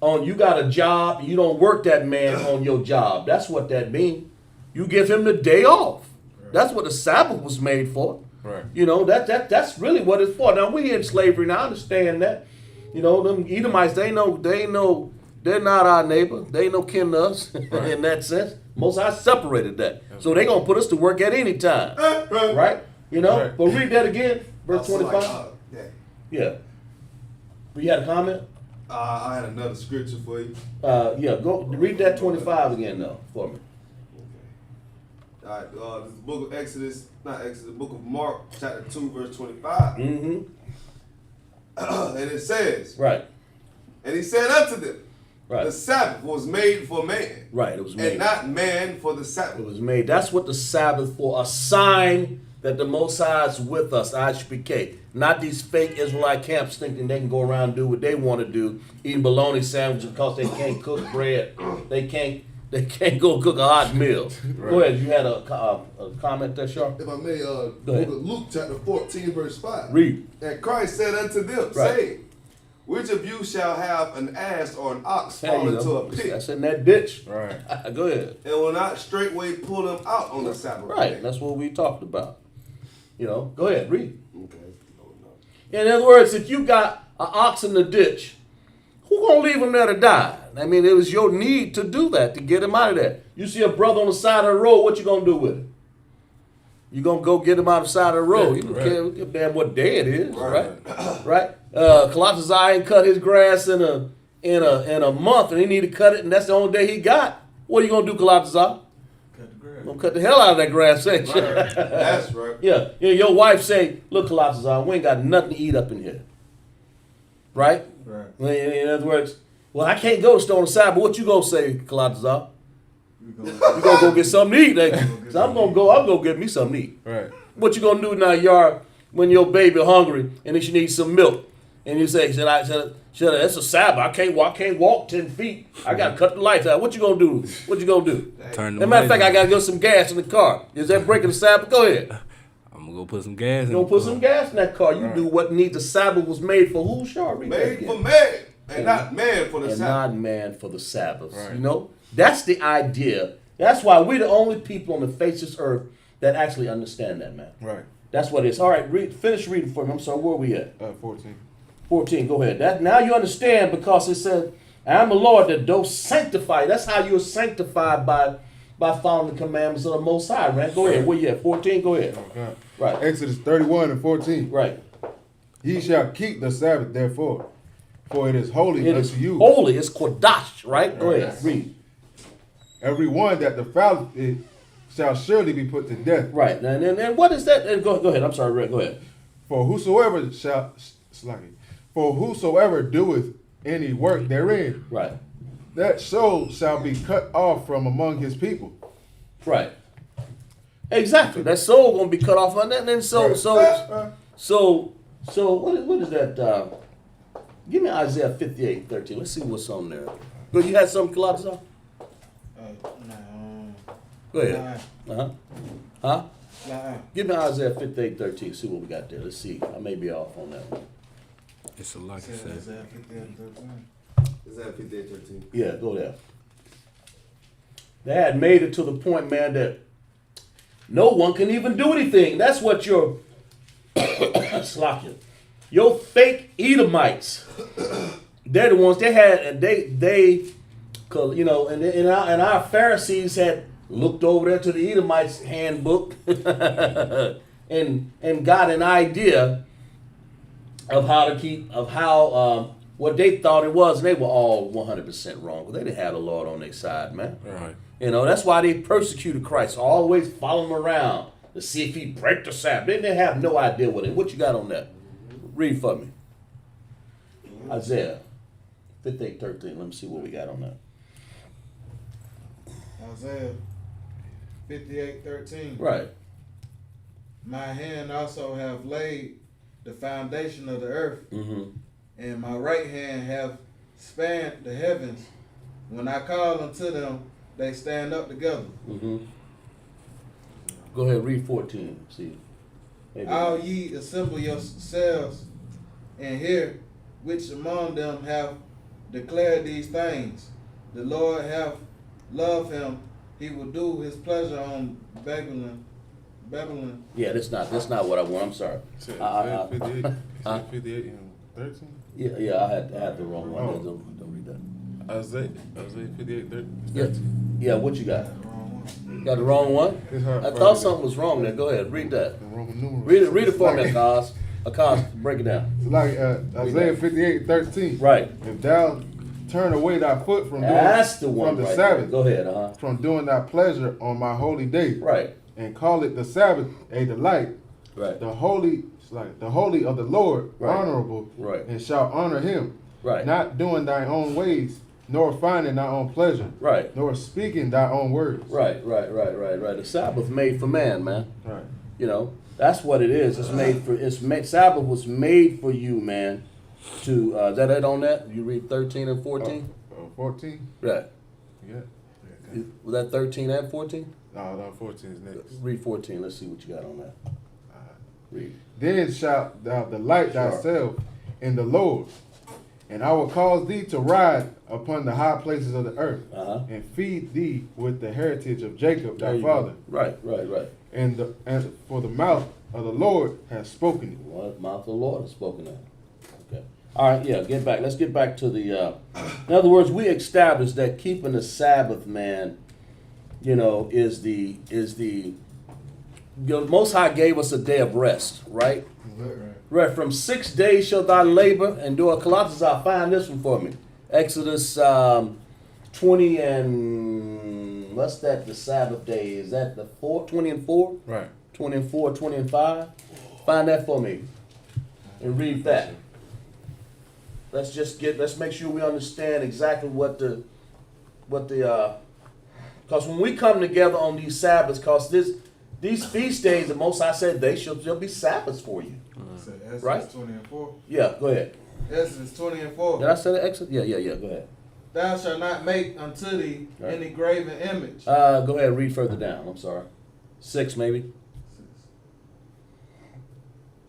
on. You got a job, you don't work that man on your job. That's what that means. You give him the day off. That's what the Sabbath was made for. Right. That's really what it's for. Now we in slavery now, I understand that. Them Edomites, they're not our neighbor. They ain't no kin to us in that sense. Most I separated that. So they gonna put us to work at any time. Right? Right. But read that again, verse 25. Yeah. You had a comment? I had another scripture for you. Go read that 25 again though for me. All right, this is the book of Exodus, not Exodus, the book of Mark, chapter 2, verse 25. Mm-hmm. And it says, Right. and he said unto them, Right. the Sabbath was made for man, Right. It was made. and not man for the Sabbath. It was made. That's what the Sabbath for. A sign that the Most High is with us. I.S.U.P.K. Not these fake Israelite camps thinking they can go around and do what they want to do, eating bologna sandwiches because they can't cook bread. They can't go cook a hot meal. Right. Go ahead. You had a comment there, Sharp? If I may, Go book ahead. of Luke, chapter 14, verse 5. Read. And Christ said unto them, Right. saying, which of you shall have an ass or an ox There fall you into go. a pit, That's in that ditch. Right. Go ahead. and will not straightway pull them out on the Sabbath Right. day? That's what we talked about. Go ahead. Read. Okay. In other words, if you got an ox in the ditch, who gonna leave him there to die? It was your need to do that, to get him out of there. You see a brother on the side of the road, what you gonna do with him? You gonna go get him out of the side of the road. You don't care damn what day it is, right? Right? Kalatazar ain't cut his grass in a month, and he need to cut it, and that's the only day he got. What are you gonna do, Kalatazar? Cut the grass. Gonna cut the hell out of that grass, ain't you? That's right. Yeah, your wife say, look, Kalatazar, we ain't got nothing to eat up in here. Right? Right. In other words, well, I can't go to Stone Side, but what you gonna say, Kalatazar? You You gonna go get something to eat, ain't you? So I'm gonna get me something to eat. Right. What you gonna do now, yard, when your baby hungry and then she needs some milk? And you say, should I, it's a Sabbath, I can't walk 10 feet. I gotta cut the lights out. What you gonna do? Turn As a matter of fact, I gotta get some gas in the car. Is that breaking the Sabbath? Go ahead. I'm I'm gonna go put some gas in You don't the put car. some gas in that car. You Right. do what needs. The Sabbath was made for who? Sure, read that Made again. for man, and not man for the And Sabbath. not man for the Sabbath. Right. You know, that's the idea. That's why we're the only people on the face of this earth that actually understand that, man. Right. That's what it is. All right, finish reading for me. I'm sorry, where are we at? 14. 14, go ahead. That now you understand, because it said, I'm the Lord that doth sanctify. That's how you're sanctified, by following the commandments of the Most High, right? Go ahead. Where you at? 14, go ahead. Okay. Right. Exodus 31 and 14. Right. Ye shall keep the Sabbath, therefore, for it is holy It unto is you. holy. It's Kodash, right? Go ahead. Right. Read. Every one that defileth it shall surely be put to death. Right. And what is that? And go ahead. I'm sorry, Rick. Go ahead. For whosoever doeth any work therein, Right. that soul shall be cut off from among his people. Right. Exactly. That soul gonna be cut off on that. And then so what is that? Give me Isaiah 58:13. Let's see what's on there. Good. You had something, Colossians? Go ahead. Uh-huh. Huh? Give me Isaiah 58:13. See what we got there. Let's see. I may be off on that one. It's a like I said. Is that 58:13? Yeah, go there. They had made it to the point, man, that no one can even do anything. That's what your your fake Edomites. They're the ones they you know, and our Pharisees had looked over there to the Edomites handbook and got an idea of how what they thought it was. And they were all 100% wrong. They didn't have the Lord on their side, man. Right. You know, that's why they persecuted Christ. Always follow him around to see if he break the Sabbath. They didn't have no idea what it. What you got on that? Read for me. Isaiah 58:13. Let me see what we got on that. Isaiah 58:13. Right. My hand also have laid the foundation of the earth, Mm-hmm. and my right hand have spanned the heavens. When I call unto them, they stand up together. Mm-hmm. Go ahead, read 14. See. Maybe. All ye assemble yourselves and hear, which among them have declared these things. The Lord have loved him. He will do his pleasure on Babylon. Yeah, that's not what I want. I'm sorry. Isaiah 58, 58 and 13? Yeah, I had the wrong one. Oh. Don't read that. Isaiah 58, 13. Yeah, what you got? Wrong one. Got the wrong one? It's hard I to thought find something was wrong there. Go ahead, read that. The Roman numerals. Read it for me, Akaz. Akaz, break it down. It's like Isaiah 58, 13. Right. If thou turn away thy foot from That's the one from the right Sabbath, there. Go ahead, from doing thy pleasure on my holy day, Right. and call it the Sabbath a delight, Right. the holy of the Lord, Right. honorable, Right. and shall honor him, Right. not doing thy own ways, nor finding thy own pleasure, Right. nor speaking thy own words. Right. The Sabbath made for man, man. Right. You know, that's what it is. Sabbath was made for you, man. To is that it on that? You read 13 and 14? 14? Right. Yeah. Was that 13 and 14? No, 14 is next. Read 14. Let's see what you got on that. Read. Then shalt thou delight Sure. thyself in the Lord, and I will cause thee to ride upon the high places of the earth, and feed thee with the heritage of Jacob There thy you father. go. Right. And for the mouth of the Lord has spoken it. What mouth of the Lord has spoken of. Okay. All right, yeah, let's get back to the, in other words, we established that keeping the Sabbath, man, you know, is the, you know, Most High gave us a day of rest, right? Right, from 6 days shall thy labor endure. Colossians, find this one for me. Exodus 20 and, what's that, the Sabbath day? Is that the 20 and 4? Right. 20 and 4, 20 and 5. Find that for me and read that. Let's make sure we understand exactly what the because when we come together on these Sabbaths, because these feast days, the Most High said they'll be Sabbaths for you. Exodus Right. 20 and 4. Yeah, go ahead. Exodus 20 and 4. Did I say the Exodus? Yeah, go ahead. Thou shalt not make unto thee Right. any graven image. Go ahead, read further down. I'm sorry. 6 maybe.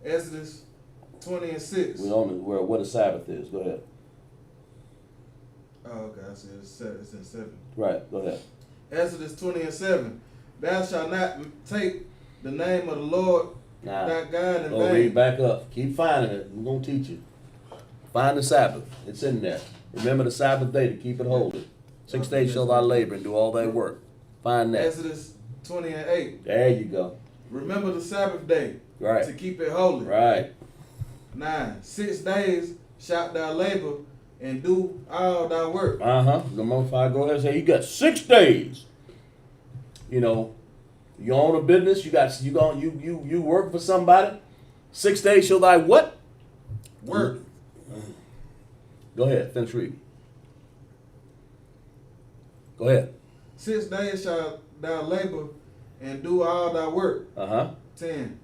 Exodus 20 and 6. We on where the Sabbath is. Go ahead. Oh, okay, I see it's 7. It's in 7. Right, go ahead. Exodus 20 and 7. Thou shalt not take the name of the Lord thy God in Go vain. read back up. Keep finding it. We're going to teach you. Find the Sabbath. It's in there. Remember the Sabbath day to keep it holy. 6 days shall thou labor and do all thy work. Find that. Exodus 20 and 8. There you go. Remember the Sabbath day Right. to keep it holy. Right. 9. 6 days shalt thou labor and do all thy work. The Most High go ahead and say, you got 6 days. You know, you own a business, you work for somebody. 6 days shall thy what? Work. Go ahead, finish reading. Go ahead. 6 days shalt thou labor and do all thy work. 10.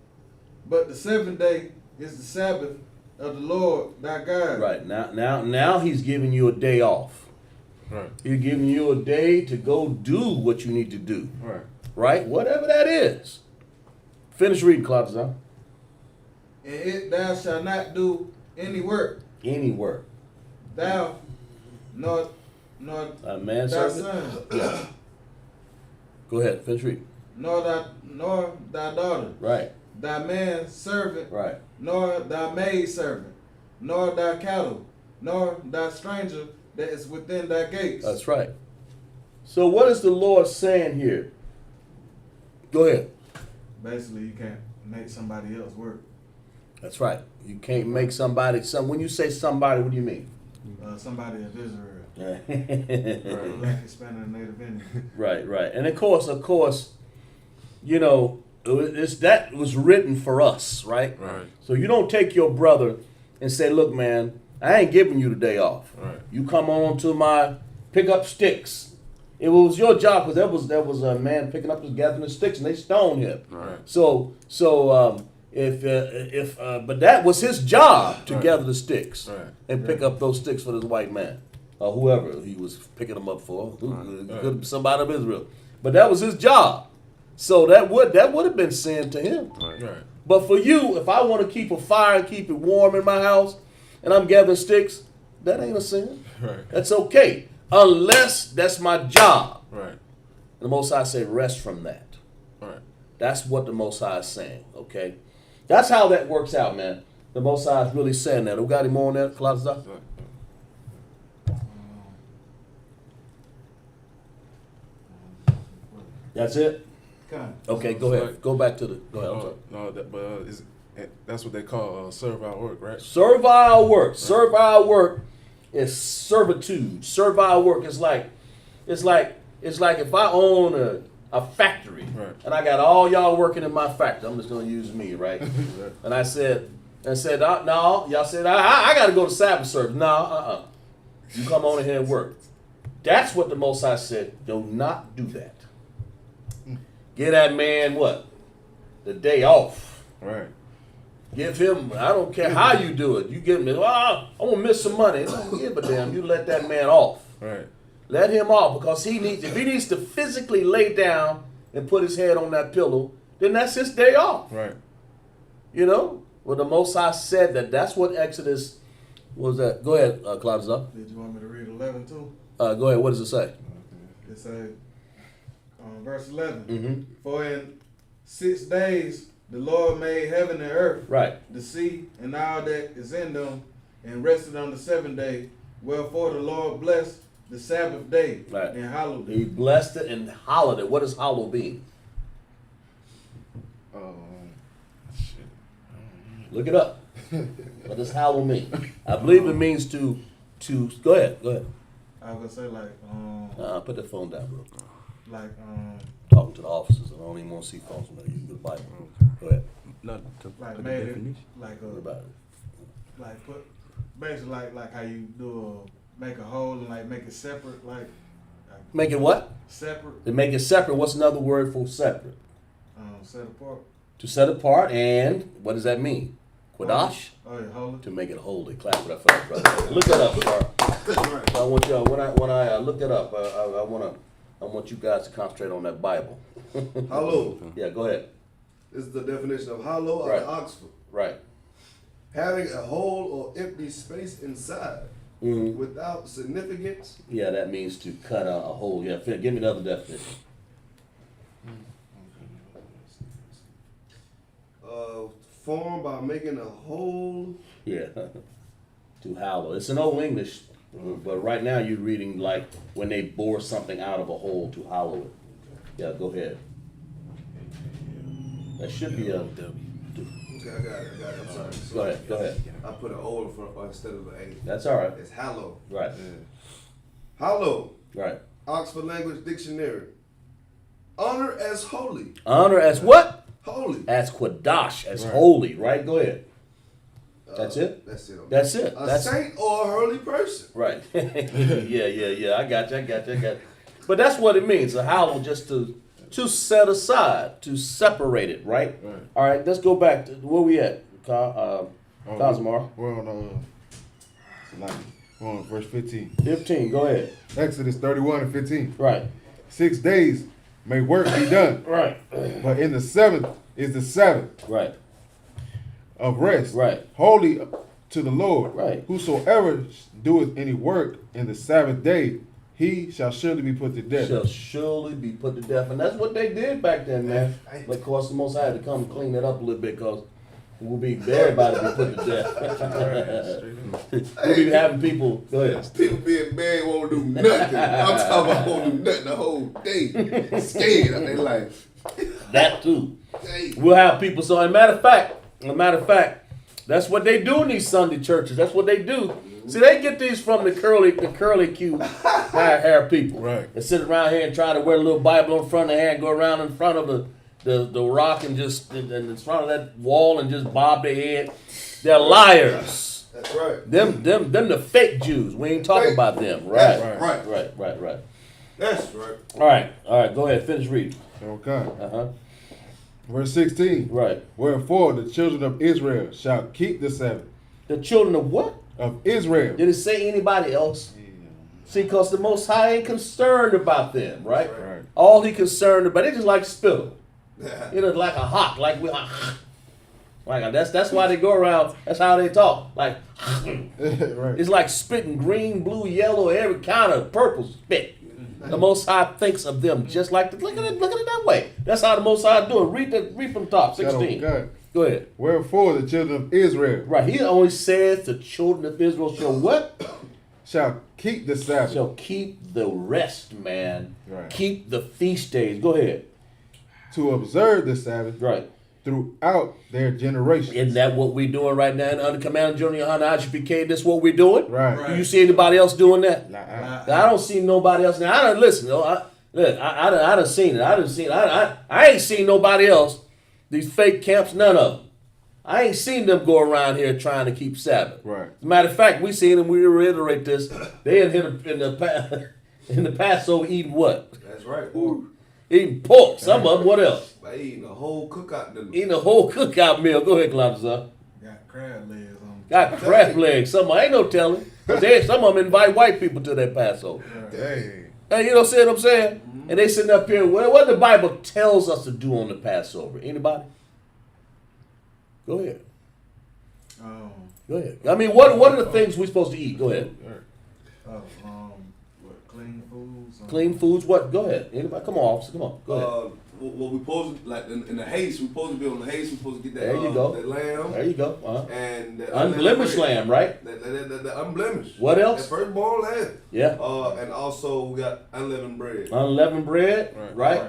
But the 7th day is the Sabbath of the Lord thy God. Right. Now he's giving you a day off. Right. He's giving you a day to go do what you need to do. Right. Right? Whatever that is. Finish reading, Claudius. And thou shalt not do any work. Any work. Thou, nor A man thy servant. son, Yeah. Go ahead. Finish reading. nor thy daughter, Right. thy man servant, Right. nor thy maid servant, nor thy cattle, nor thy stranger that is within thy gates. That's right. So what is the Lord saying here? Go ahead. Basically, you can't make somebody else work. That's right. You can't make somebody. When you say somebody, what do you mean? Somebody of Israel, Right. Black, Hispanic, Native Indian. Right. And of course, you know, that was written for us, right? Right. So you don't take your brother and say, look, man, I ain't giving you the day off. Right. You come on to my pick up sticks. It was your job because there was a man picking up his gathering sticks and they stoned him. Right. So but that was his job to Right. gather the sticks Right. and pick up those sticks for this white man or whoever he was picking them up for. Right. Could be somebody of Israel, but that was his job. So that would have been sin to him. Right. Right. But for you, if I want to keep a fire and keep it warm in my house, and I'm gathering sticks, that ain't a sin. Right. That's okay, unless that's my job. Right. And the Most High said, rest from that. Right. That's what the Most High is saying, okay? That's how that works out, man. The Most High is really saying that. We got him more on that, Claudius? That's it? Kind. Okay, go ahead. Go back to the... Go ahead. I'm sorry. That's what they call servile work, right? Servile work. Servile work is servitude. Servile work is like if I own a factory, Right. and I got all y'all working in my factory. I'm just gonna use me, right? And I said, no, y'all said I got to go to Sabbath service. No, you come on in here and work. That's what the Most High said. Do not do that. Give that man what? The day off. Right. Give him, I don't care how you do it. You give him, I'm going to miss some money. Don't give a damn. You let that man off. Right. Let him off because if he needs to physically lay down and put his head on that pillow, then that's his day off. Right. You know? Well, the Most High said that's what Exodus was that. Go ahead, Claudius. Did you want me to read 11 too? Go ahead. What does it say? It says, verse 11. Mm-hmm. For in 6 days the Lord made heaven and earth, Right. the sea, and all that is in them, and rested on the 7th day. Wherefore the Lord blessed the Sabbath day Right. and hallowed He it. blessed it and hallowed it. What does hallow mean? Shit. Look it up. What does hallow mean? I believe it means to. Go ahead. I was gonna say Put the phone down, bro. Talking to the officers. I don't even want to see phones when they use the Bible. Go ahead. Not to like put made the it definition. like What about it? like put basically like how you do make a whole and like make it separate like Make it what? separate To make it separate. What's another word for separate? set apart. To set apart, and what does that mean? Quadash? Oh yeah, holy. To make it holy. Clap it up for that, brother. Look that up, sir. I want y'all when I look that up. I want you guys to concentrate on that Bible. Hollow Yeah, go ahead. is the definition of hollow out Right. of Oxford. Right. Having a hole or empty space inside Mhm. without significance. Yeah, that means to cut a hole. Yeah, give me another definition. Formed by making a hole. Yeah, to hollow. It's an old English, but right now you're reading like when they bore something out of a hole to hollow it. Yeah, go ahead. That should be a. Okay, I got it. I'm sorry. Go ahead. I put an O in front instead of an A. That's all right. It's hollow. Right, Hollow. right. Oxford Language Dictionary. Honor as holy. Honor as what? Holy. As quadash, as Right. holy. Right, go ahead. That's it. That's it. That's it. A That's saint or a holy person. right. yeah. I got you. But that's what it means. A hallow, just to set aside, to separate it. Right. Right. All right. Let's go back to where we at, Cosmar. We're on we're on verse 15. 15. Go ahead. Exodus 31 and 15. Right. 6 days may work be done, Right. but in the seventh is the Sabbath Right. of rest, Right. holy to the Lord. Right. Whosoever doeth any work in the Sabbath day, he shall surely be put to death. Shall surely be put to death, and that's what they did back then, man. But of course, the Most High had to come clean it up a little bit, because we'll be everybody be put to death. We'll be having people. Go ahead. People being bad won't do nothing. I'm talking about won't do nothing the whole day. Scared of their life. That too. Hey. We'll have people. So, as a matter of fact, that's what they do in these Sunday churches. That's what they do. See, they get these from the curly Q hair people. Right. They sit around here and try to wear a little Bible in front of their hand, go around in front of the rock and just in front of that wall and just bob their head. They're liars. That's right. Them the fake Jews. We ain't talking Fake. about them. That's Right. right. Right. That's right. All right. Go ahead. Finish reading. Okay. Uh-huh. Verse 16. Right. Wherefore the children of Israel shall keep the Sabbath The children of what? of Israel. Did it say anybody else? See, because the Most High ain't concerned about them, right? Right. All he concerned about, they just like spittle. You know, like a hawk, like that's why they go around. That's how they talk. Like Right. it's like spitting green, blue, yellow, every kind of purple spit. The Most High thinks of them just like look at it that way. That's how the Most High do it. Read from top 16. God. Go ahead. Wherefore the children of Israel Right. He only says the children of Israel shall what? shall keep the Sabbath. Shall keep the rest, man. Right. Keep the feast days. Go ahead. To observe the Sabbath Right. throughout their generations. Isn't that what we're doing right now under Command General YAHANNA I.S.U.P.K? That's what we're doing? Right. Do you see anybody else doing that? Nah, I don't see nobody else. Now, I don't listen. I done seen it. I ain't seen nobody else. These fake camps, none of them. I ain't seen them go around here trying to keep Sabbath. Right. As a matter of fact, we seen them. We reiterate this. They in the Passover eating what? That's right. Or Eating pork. Some of them. What else? by eating a whole cookout dinner. Eating a whole cookout meal. Go ahead, Columbus. Got crab legs on. Got crab legs. Some ain't no telling. 'Cause some of them invite white people to their Passover. Dang. Hey, you know what I'm saying? And they sitting up here. What the Bible tells us to do on the Passover? Anybody? Go ahead. Go ahead. I mean, what are the things we're supposed to eat? Go ahead. What, clean foods? Clean foods. What? Go ahead. Anybody? Come on, officer. Come on. Go ahead. What we supposed to, like in the haste, we supposed to be on the haste. We supposed to get that. There you go. That lamb. There you go. Uh-huh. And the Unblemished lamb, right? The unblemished. What else? That firstborn lamb. Yeah. And also we got unleavened bread. Unleavened bread, right?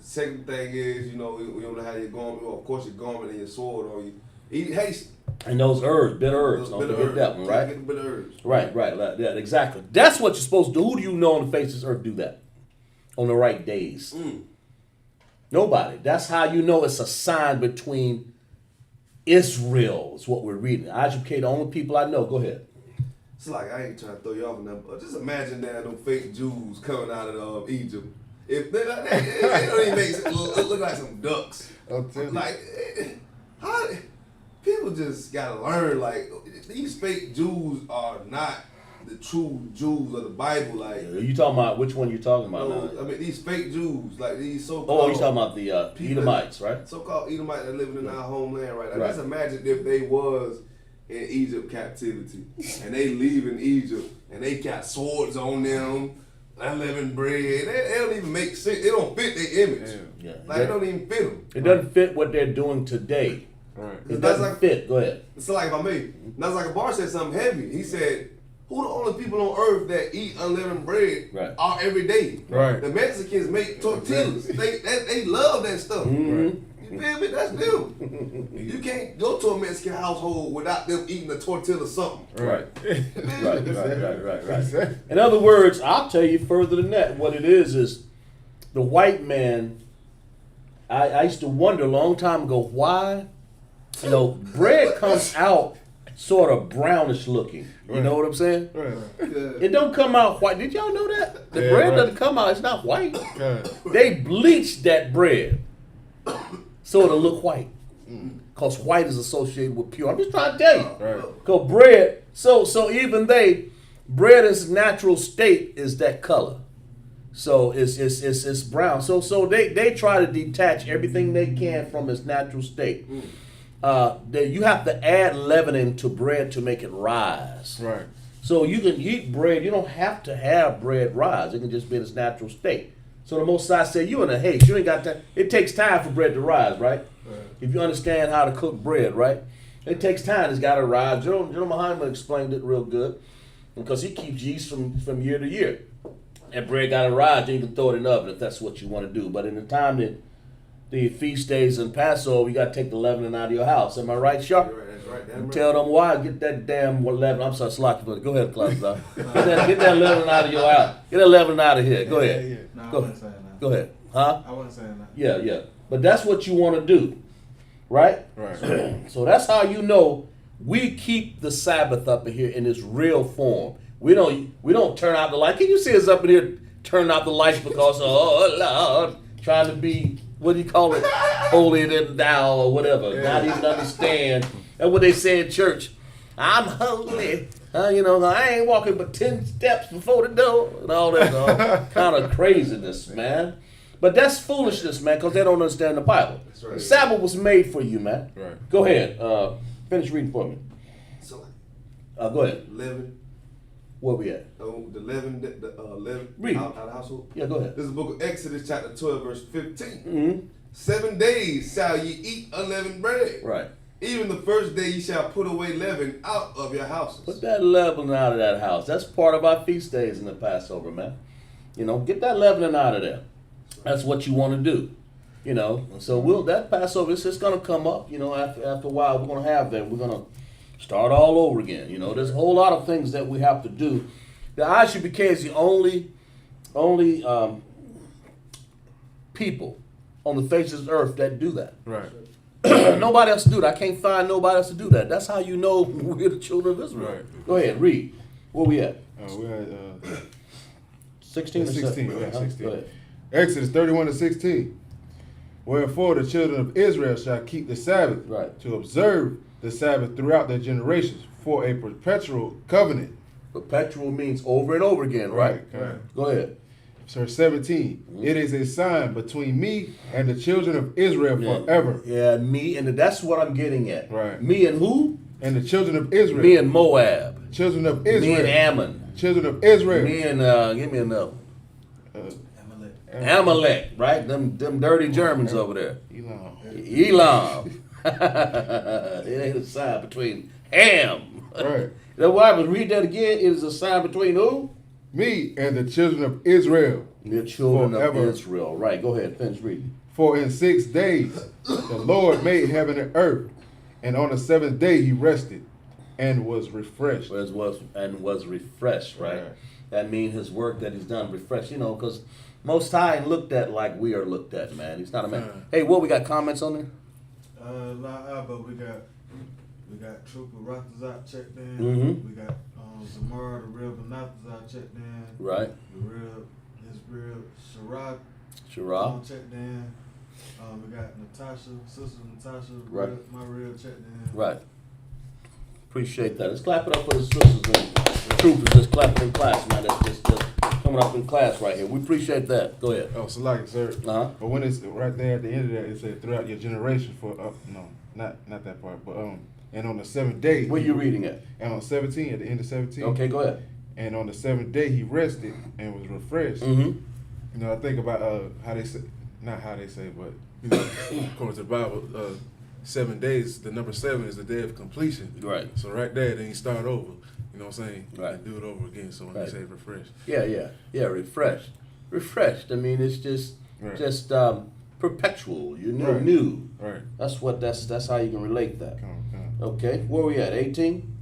Second thing is, we don't know how your garment. Well, of course, your garment and your sword on you. Eat haste. And those herbs, bitter herbs. Don't forget that one, right? Get the bitter herbs. Right. Yeah, exactly. That's what you're supposed to do. Who do you know on the face of this earth do that? On the right days. Nobody. That's how you know it's a sign between Israel, is what we're reading. I.S.U.P.K, the only people I know. Go ahead. It's like, I ain't trying to throw you off now, but just imagine that them fake Jews coming out of Egypt. If they like that, it don't even make sense. Look like some ducks. I'll tell you. Like, how people just gotta learn. Like, these fake Jews are not the true Jews of the Bible. Like, You talking about which one you talking about now? I mean, these fake Jews, like these so-called. Oh, you talking about the people- Edomites, right? So-called Edomites that living in our homeland, right? Like, Right. Just imagine if they was in Egypt captivity, and they leaving Egypt, and they got swords on them, unleavened bread. They don't even make sense. They don't fit their image. Yeah. Like it don't even fit them. It doesn't fit what they're doing today. Right. It That's doesn't like- fit. Go ahead. It's like if I made Nazaka Bar said something heavy. He said, "Who the only people on earth that eat unleavened bread Right. all every day? Right. The Mexicans make tortillas. They love that stuff. Mm-hmm. You feel me? That's them. You can't go to a Mexican household without them eating a tortilla or something. Right. Right. In other words, I'll tell you further than that. What it is the white man. I used to wonder a long time ago why, bread comes out sort of brownish looking. You know what I'm saying? Right. It don't come out white. Did y'all know that? The Yeah, bread right. doesn't come out. It's not white. God. They bleached that bread so it'll look white. Because white is associated with pure. I'm just trying to tell you. Right. Because bread, so even bread in its natural state is that color. So it's brown. So they try to detach everything they can from its natural state. You have to add leavening to bread to make it rise. Right. So you can eat bread. You don't have to have bread rise. It can just be in its natural state. So the Most High said, you in a haste. You ain't got time. It takes time for bread to rise, right? If you understand how to cook bread, right? It takes time. It's got to rise. General Muhammad explained it real good because he keeps yeast from year to year. That bread got to rise. Then you can throw it in the oven if that's what you want to do. But in the time that the feast days and Passover, you got to take the leavening out of your house. Am I right, Sharp? That's right. And tell them why. Get that damn leaven. I'm sorry, Slocky. Go ahead, Clark. Get that leaven out of your house. Get that leaven out of here. Go ahead. No, I Go wasn't saying that. Go ahead. Huh? I wasn't saying that. Yeah. But that's what you want to do, right? Right. So that's how you know we keep the Sabbath up in here in its real form. We don't turn out the light. Can you see us up in here turning out the lights because Lord, trying to be, what do you call it, holier than thou or whatever, not even understand. That's what they say in church. I'm holy. I ain't walking but 10 steps before the door and all that kind of craziness, man. But that's foolishness, man, because they don't understand the Bible. That's right. The Sabbath was made for you, man. Right. Go ahead. Finish reading for me. So Go ahead. leaven, Where we at? the leaven, leaven Read. out of the household. Yeah, go ahead. This is the book of Exodus, chapter 12, verse 15. Mm-hmm. 7 days shall ye eat unleavened bread. Right. Even the first day ye shall put away leaven out of your houses. Put that leavening out of that house. That's part of our feast days in the Passover, man. Get that leavening out of there. That's what you want to do. So that Passover, it's just going to come up. After a while, we're going to have that. We're going to start all over again. There's a whole lot of things that we have to do. The I.S.U.P.K is the only people on the face of the earth that do that. Right. Nobody else to do that. I can't find nobody else to do that. That's how you know we're the children of Israel. Right. Go ahead, read. Where we at? We're at 16 or 16. 17? Yeah, Go 16. ahead. Exodus 31-16. Wherefore the children of Israel shall keep the Sabbath, Right. to observe the Sabbath throughout their generations, for a perpetual covenant. Perpetual means over and over again, right? Right. Go ahead. Verse 17. It is a sign between me and the children of Israel Yeah. forever. Yeah, me, and that's what I'm getting at. Right. Me and who? And the children of Israel. Me and Moab. Children of Me Israel. and Ammon. Children of Israel. Me and, give me another. Amalek. Amalek, right? Them dirty Germans over there. Elam. Elam. It ain't a sign between Ham. Right. That why I read that again. It is a sign between who? Me and the children of Israel. The children Forever. of Israel. Right. Go ahead. Finish reading. For in 6 days the Lord made heaven and earth, and on the 7th day he rested and was refreshed. Was refreshed. Right. Right. That means his work that he's done refreshed. Because Most High ain't looked at like we are looked at, man. He's not a man. Hey, what we got comments on there? But we got Trooper Ratazat checked in. Mhm. We got Zamar, the real Benatazat checked in. Right. His real Sharad Shira. checked in. We got Natasha, sister Natasha, Right. my real checked in. Right. Appreciate that. Let's clap it up for the sisters and troopers just clapping in class, man. That's just coming up in class right here. We appreciate that. Go ahead. Oh, so like, sir. Uh-huh. But when it's right there at the end of that, it said throughout your generation for no, not that part, but And on the seventh day, Where you reading at? and on 17, at the end of 17. Okay, go ahead. And on the seventh day he rested and was refreshed. Mm-hmm. You know, I think about how they say, not how they say, but You know, according to the Bible, 7 days, the number 7 is the day of completion. Right. So right there, then you start over. You know what I'm saying? Right. And do it over again. So when Right. they say refresh. Yeah, refreshed. Refreshed. I mean, it's just perpetual. You know, Right. new. right. That's how you can relate that. Kind Okay, where we at? 18.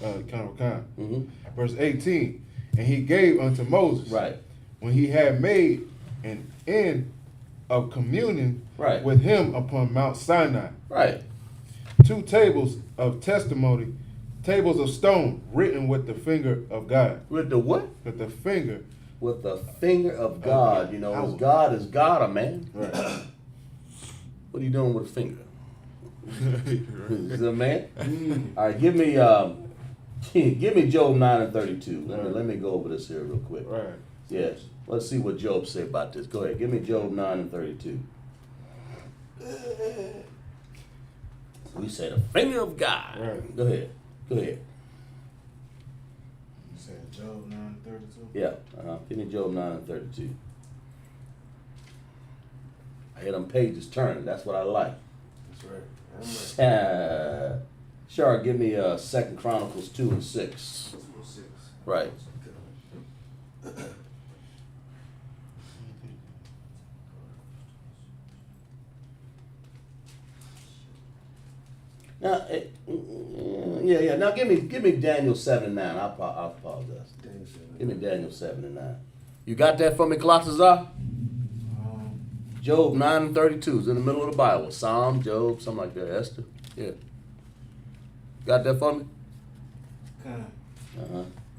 of. Mm-hmm. Verse 18, and he gave unto Moses, Right. when he had made an end of communion Right. with him upon Mount Sinai, Right. 2 tables of testimony, tables of stone written with the finger of God. With the what? With the finger. With the finger of God. You know, I as was- God is God, a man. Right. What are you doing with a finger? Is it a man? Mm. All right, give me Job 9 and 32. Let me go over this here real quick. Right. Yes. Let's see what Job say about this. Go ahead. Give me Job 9 and 32. We say the finger of God. Right. Go ahead. Go ahead. You said Job 9:32. Yeah. Give me Job 9 and 32. I hear them pages turning. That's what I like. That's right. I'm right. Sure, give me 2 Chronicles 2 and 6. 206. Right. Now, yeah. Now, give me Daniel 7 and 9. I apologize. Give me Daniel 7 and 9. You got that for me, Colossians? Job 9 and 32 is in the middle of the Bible. Psalm, Job, something like that. Esther. Yeah. Got that for me? Kind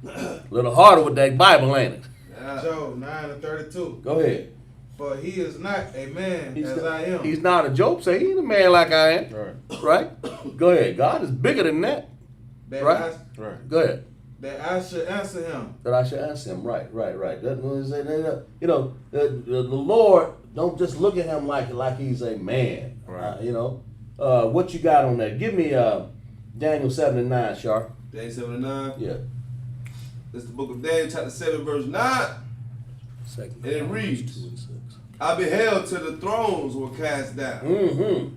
A little harder with that Bible, ain't it? of. Job 9:32. Go ahead. For he is not a man as I am. He's not a Job. Say he ain't a man like I am. Right. Right? Go ahead. God is bigger than that. that right. Right. Go ahead. that I should answer him. That I should ask him. Right. That means that, you know, the Lord don't just look at him like he's a man. Right. You know. What you got on that? Give me Daniel 7 and 9, Sharp. Daniel 7 and 9. Yeah. This is the book of Daniel, chapter 7, verse 9. Second. And it reads, 2 and 6. I beheld till the thrones were cast down, Mm-hmm.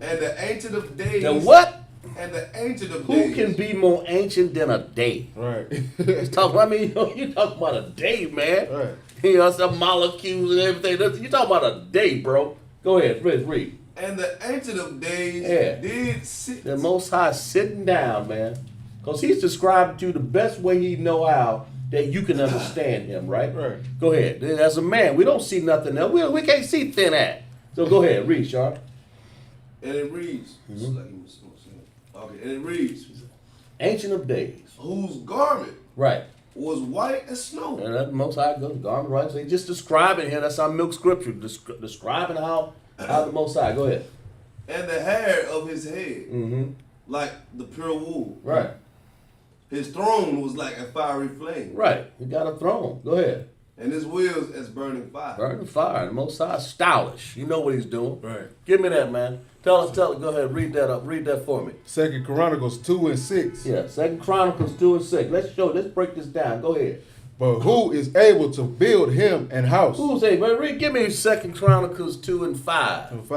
and the ancient of days. The what? And the ancient of Who days. can be more ancient than a day? Right. You talking about a day, man. Right. You know, some molecules and everything. You talking about a day, bro. Go ahead, read. And the ancient of days Yeah. did sit. The Most High sitting down, man. Because he's described to you the best way he know how that you can understand him, right? Right. Go ahead. As a man, we don't see nothing else. We can't see thin ass. So go ahead, read, Sharp. And it reads. Okay, and it reads. Ancient of days. Whose garment Right. was white as snow. And that Most High goes, garment right. So he's just describing here. That's our milk scripture. Describing how the Most High. Go ahead. And the hair of his head, Mm-hmm. like the pure wool. Right. His throne was like a fiery flame. Right. He got a throne. Go ahead. And his wheels as burning fire. Burning fire. The Most High is stylish. You know what he's doing. Right. Give me that, man. Tell us. Go ahead. Read that up. Read that for me. 2 Chronicles 2 and 6. Yeah. 2 Chronicles 2 and 6. Let's break this down. Go ahead. But who is able to build him an house? Who's able? Read. Give me 2 Chronicles 2 and 5.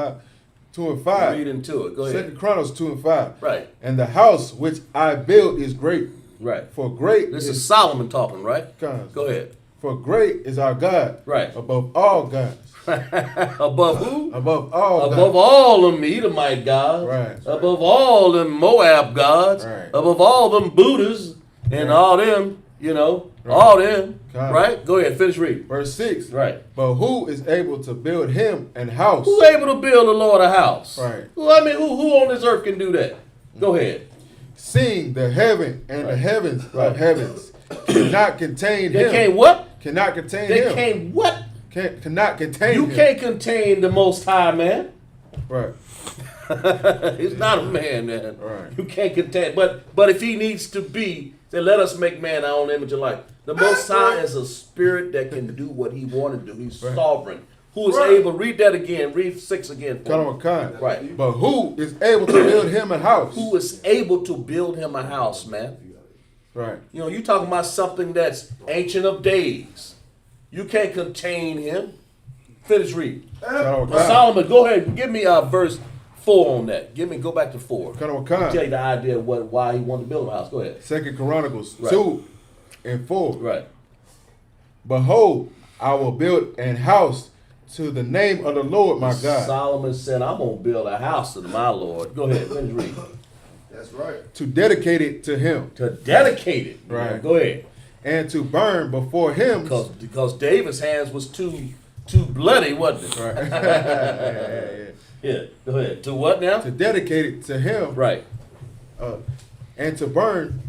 2 and 5. Read into it. Go ahead. 2 Chronicles 2 and 5. Right. And the house which I build is great. Right. For great This is Solomon talking, right? God. Go ahead. For great is our God. Right. Above all gods. Above who? Above all Above gods. all them Edomite gods. Right. Above all them Moab gods. Right. Above all them Buddhas and Right. all them, you know, Right. all them. God. Right? Go ahead, finish reading. Verse 6. Right. But who is able to build him an house? Who able to build the Lord a house? Right. Who on this earth can do that? Go ahead. Seeing the heaven and the heavens Right. of heavens cannot contain They him. can't what? Cannot contain They him. can't what? Cannot contain You him. can't contain the Most High, man. Right. He's not a man, man. Right. You can't contain. But if he needs to be, then let us make man our own image of life. The Most High is a spirit that can do what he want to do. He's Right. sovereign. Who is able, read that again, read 6 again. Cut on kind. Right. But who is able to build him a house? Who is able to build him a house, man? Right. You know, you talking about something that's ancient of days. You can't contain him. Finish reading. Cut on kind. Solomon, go ahead. Give me verse 4 on that. Go back to 4. Cut on Tell kind. you the idea of why he wanted to build a house. Go ahead. 2 Chronicles Right. 2 and 4. Right. Behold, I will build an house to the name of the Lord my God, Solomon said, I'm going to build a house to my Lord. Go ahead. Finish reading. That's right. to dedicate it to him, To dedicate it. Right. Go ahead. and to burn before him. Because David's hands was too bloody, wasn't it? Right. Yeah. Yeah. Go ahead. To what now? To dedicate it to him, Right. and to burn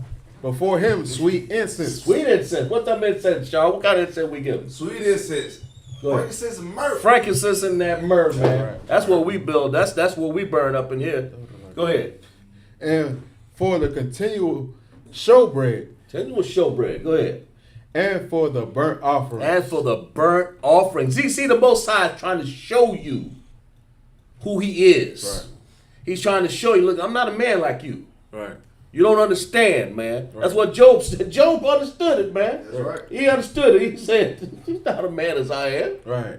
before him sweet incense. Sweet incense. What that incense, y'all? What kind of incense we give? Sweet incense. Go ahead. Frankincense and myrrh. Frankincense and that myrrh, man. Right. That's what we build. That's what we burn up in here. Go ahead. And for the continual showbread, Tell you what showbread. Go ahead. and for the burnt offering. And for the burnt offering. See, the Most High is trying to show you who He is. Right. He's trying to show you, look, I'm not a man like you. Right. You don't understand, man. Right. That's what Job said. Job understood it, man. That's right. He understood it. He said, he's not a man as I am. Right.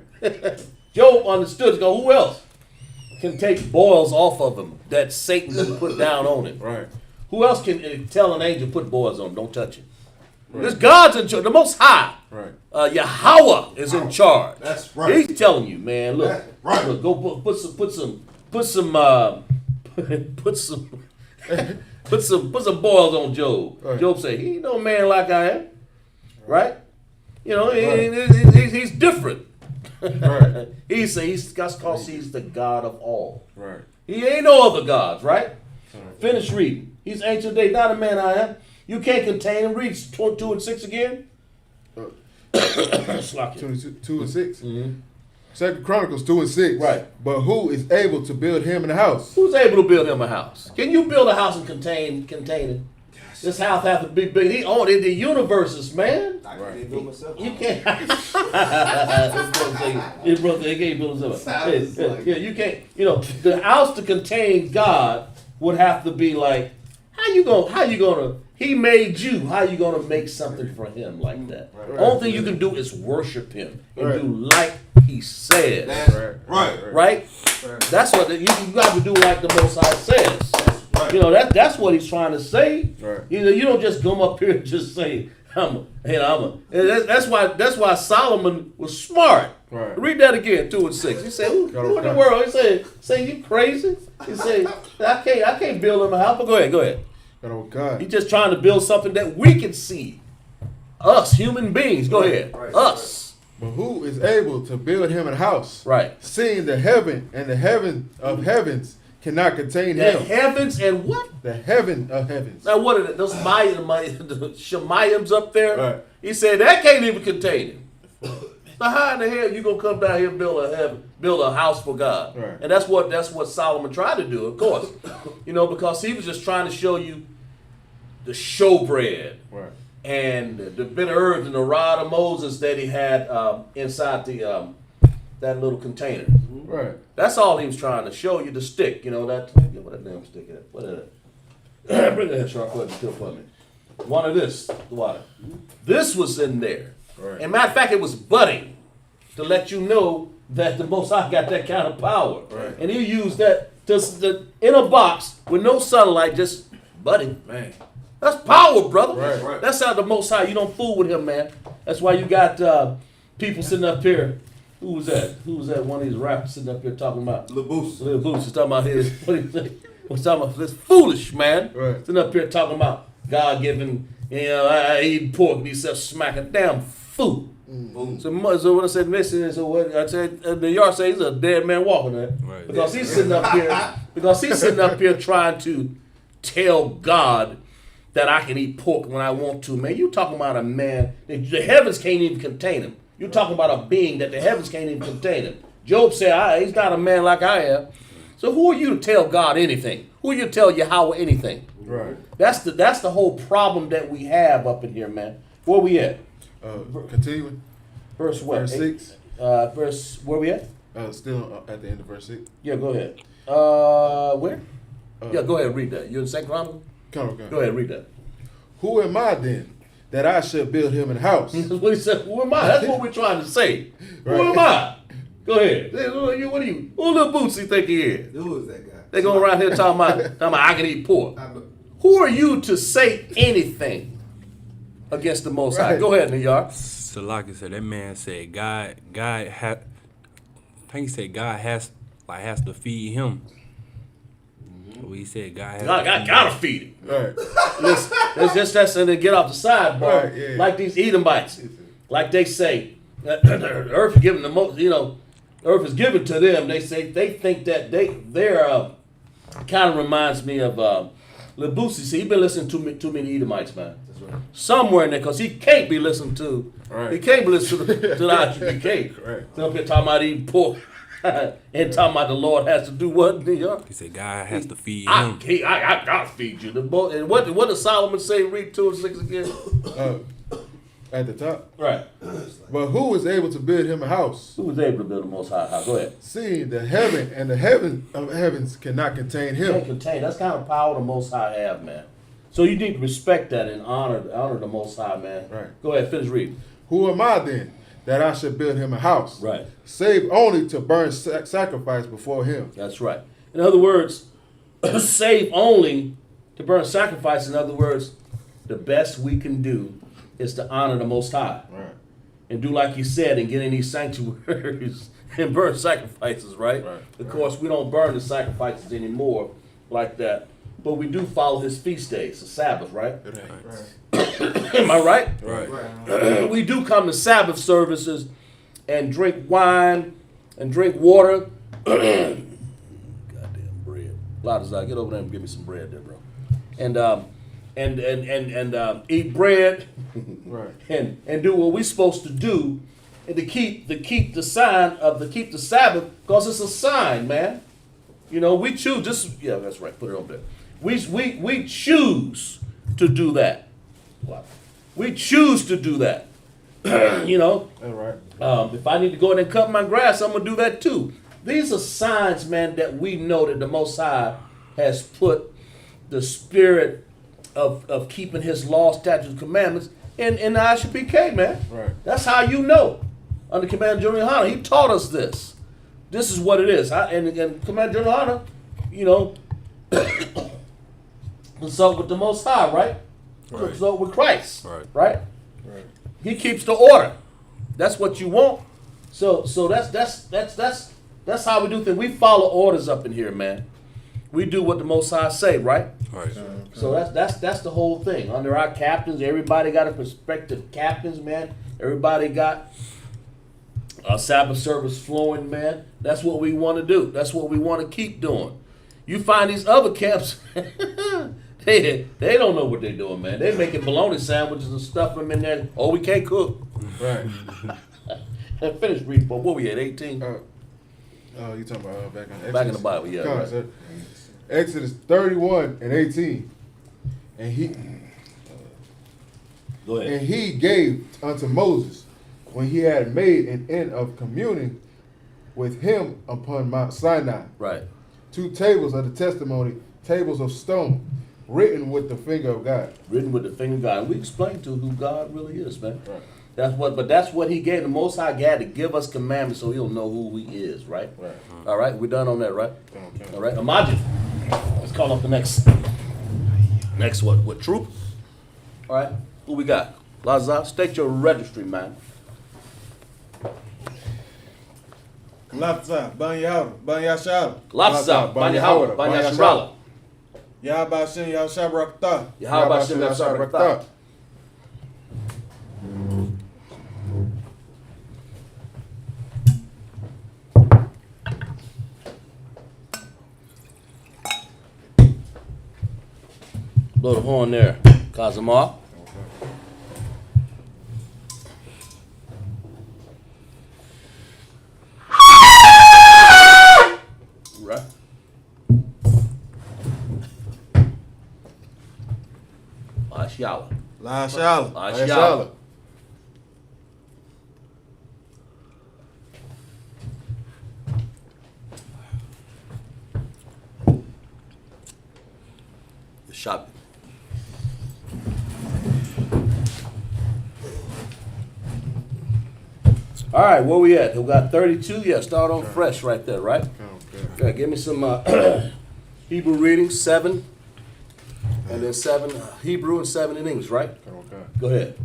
Job understood. He go, who else can take boils off of him that Satan can put down on him? Right. Who else can tell an angel, put boils on him, don't touch him? This God's in charge. The Most High. Right. Yahweh is in charge. That's right. He's telling you, man. Look, That's right. look, go put some boils on Job. Right. Job said, he ain't no man like I am, right? You know, he's different. Right. He's because he's the God of all. Right. He ain't no other gods, right? Finish reading. He's ancient day, not a man I am. You can't contain him. Read 2 and 6 again. Slack it. 2 and 6. Mhm. 2 Chronicles 2 and 6. Right. But who is able to build him a house? Who's able to build him a house? Can you build a house and contain it? This house has to be big. He owned it, the universes, man. I can't even build myself. You can't. His brother, he can't build himself. Sounds like- Yeah, you can't. You know, the house to contain God would have to be like, how you gonna? He made you. How you gonna make something for him like that? Right. Only thing you can do is worship him and Right. do like he said. That's Right. right. Right? That's what you got to do, like the Most High says. Right. You know that's what he's trying to say. Right. You don't just come up here and just say that's why Solomon was smart. Right. Read that again, 2 and 6. He said, "Who in the world?" He said, "Say you crazy?" He said, "I can't build him a house." But go ahead. God, oh God. He's just trying to build something that we can see. Us human beings. Go ahead. Right. Us. But who is able to build him a house? Right. Seeing the heaven and the heaven of heavens cannot contain The him. heavens and what? The heaven of heavens. Now what are the, those the Shemaims up there? Right. He said that can't even contain him. Now how in the hell you gonna come down here and build a house for God? Right. And that's what Solomon tried to do, of course. You know, because he was just trying to show you the showbread Right. and the bitter herbs and the rod of Moses that he had inside the that little container. Right. That's all he was trying to show you, the stick. You know that. What that damn stick is? What is it? Bring that sharp foot still for me. One of this, the water. This was in there. Right. And matter of fact, it was budding to let you know that the Most High got that kind of power. Right. And he used that in a box with no sunlight, just budding. Man. That's power, brother. Right. Right. That's how the Most High. You don't fool with him, man. That's why you got people sitting up here. Who was that? Who was that? One of these rappers sitting up here talking about. Laboosa. Lil Boots was talking about his. What do you think? Was talking about this foolish man. Right. Sitting up here talking about God giving. You know, I eat pork and he said smacking damn fool. Boom. So when I said missing, so what I said the yard say he's a dead man walking there Right. because he's sitting up here trying to tell God that I can eat pork when I want to. Man, you talking about a man the heavens can't even contain him. You talking about a being that the heavens can't even contain him. Job said, he's not a man like I am. So who are you to tell God anything? Who are you to tell Yahweh anything? Right. That's the whole problem that we have up in here, man. Where we at? Continuing. Verse what? Verse 6. verse, where we at? Still at the end of verse 6. Yeah, go ahead. Where? Yeah, go ahead and read that. You in 2 Chronicles? Come. Go ahead and read that. Who am I then that I should build him an house? That's what he said. Who am I? That's what we're trying to say. Who Right. am I? Go ahead. What are you? Who little Bootsy think he is? Who is that guy? They go around here talking about I can eat pork. Who are you to say anything against the Most High? Right. Go ahead, New York. Salaki said that man said God I think he said God has to feed him. So he said God has I gotta feed him. Right. Listen, that's and then get off the sidebar. Right, yeah. Like these Edomites. Like they say, the earth is given the most, earth is given to them. They say they think that they're kind of reminds me of Lebusi. See, he been listening to too many Edomites, man. That's right. Somewhere in there, because he can't be listening to. Right. He can't be listening to the I.S.U.P.K. Right. So up here talking about eating pork and talking about the Lord has to do what, New York? He said God has to feed I him. gotta feed you. And what does Solomon say? Read 2 and 6 again. At the top. Right. But who is able to build him a house? Who was able to build the Most High house? Go ahead. Seeing the heaven and the heaven of heavens cannot contain Can't him. contain. That's kind of power the Most High have, man. So you need to respect that and honor the Most High, man. Right. Go ahead, finish reading. Who am I then that I should build him a house? Right. Save only to burn sacrifice before him. That's right. In other words, save only to burn sacrifice. In other words, the best we can do is to honor the Most High. Right. And do like you said and get in these sanctuaries and burn sacrifices, right? Right. Of course, we don't burn the sacrifices anymore like that. But we do follow his feast days, the Sabbath, right? Right. Am I right? Right. We do come to Sabbath services and drink wine and drink water. Goddamn bread. Ladazar, get over there and give me some bread there, bro. And eat bread Right. and do what we're supposed to do and to keep the Sabbath, because it's a sign, man. We choose this. Yeah, that's right. Put it over there. We choose to do that. Wow. We choose to do that. All right. If I need to go in and cut my grass, I'm gonna do that too. These are signs, man, that we know that the Most High has put the spirit of keeping His law, statutes, commandments in the I.S.U.P.K, man. Right. That's how you know. Under Commander General YAHANNA, he taught us this. This is what it is. And Commander General YAHANNA, consult with the Most High, right? Right. Consult with Christ, Right. right? Right. He keeps the order. That's what you want. So that's how we do things. We follow orders up in here, man. We do what the Most High say, right? Right. So that's the whole thing. Under our captains, everybody got a prospective captains, man. Everybody got a Sabbath service flowing, man. That's what we want to do. That's what we want to keep doing. You find these other camps, they don't know what they're doing, man. They're making bologna sandwiches and stuff them in there. Oh, we can't cook. Right. Finish reading, but what we at, 18? You talking about back in Exodus? Back in the Bible, yeah. Come on, Right. sir. Exodus 31 and 18. Go ahead. And he gave unto Moses, when he had made an end of communing with him upon Mount Sinai, Right. 2 tables of the testimony, tables of stone, written with the finger of God. Written with the finger of God. And we explained to who God really is, man. Right. That's what he gave. The Most High God to give us commandments so he'll know who he is, right? Right. All right, we're done on that, right? Okay. All right, Imagine. Let's call up the next what troop? All right, who we got? Lazar, state your registry, man. Lapsa, Banyahara, Banyashala, Lapsa, Banyahawa, Banyashirala. Yahabashim, Yahshabrakta. Yahweh Shem Yahshabrakta. Blow the horn there, Kazamar. Right. Ashyala. La Shala. Ashyala. Shop. All right, where we at? We got 32. Yeah, start on fresh right there, right? Okay, give me some Hebrew readings, 7, and then 7 Hebrew and 7 in English, right? Go ahead.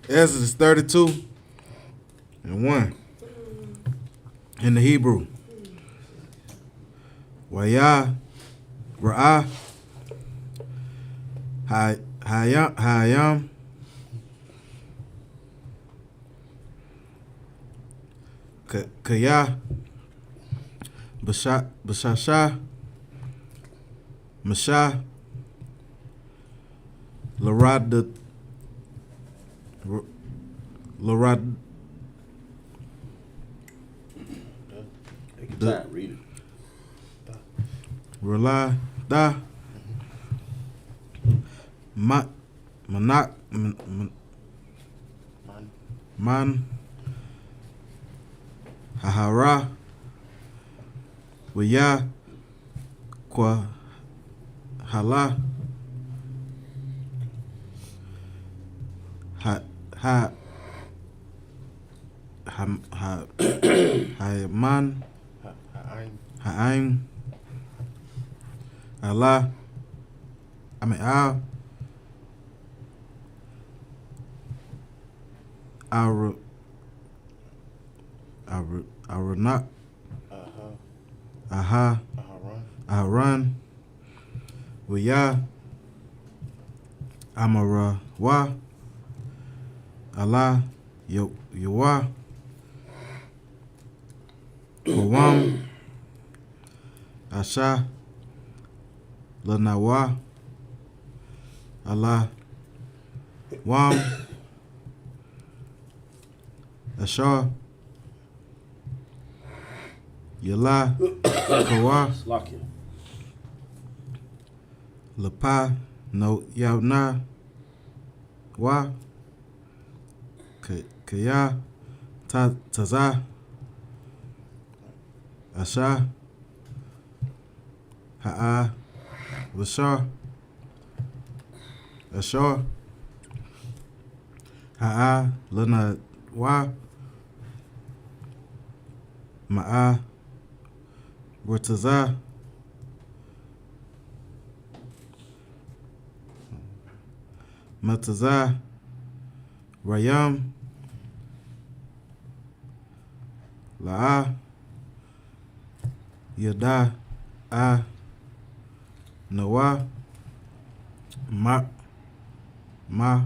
Exodus 32 and 1 in the Hebrew. Wayah Ra'ah Hayam Kaya Bashasha Masha Larad Take your time, read it. Rala Da Manak Man Hahara Waya Kwa Hala Ha Ha Haman Ha'aim Allah Al Arunak Aha Aharan Waya Amara Wa Allah Yawa Kawam Asha Lanawa Allah Wam Ashar Yala Kawa Slakia. Lapa No Yauna Wa Kaya Taza Asha Ha'a Washar Ashar Ha'a Lana Wa Ma'a Wataza Mataza Rayam La'a Yada A Nawa Ma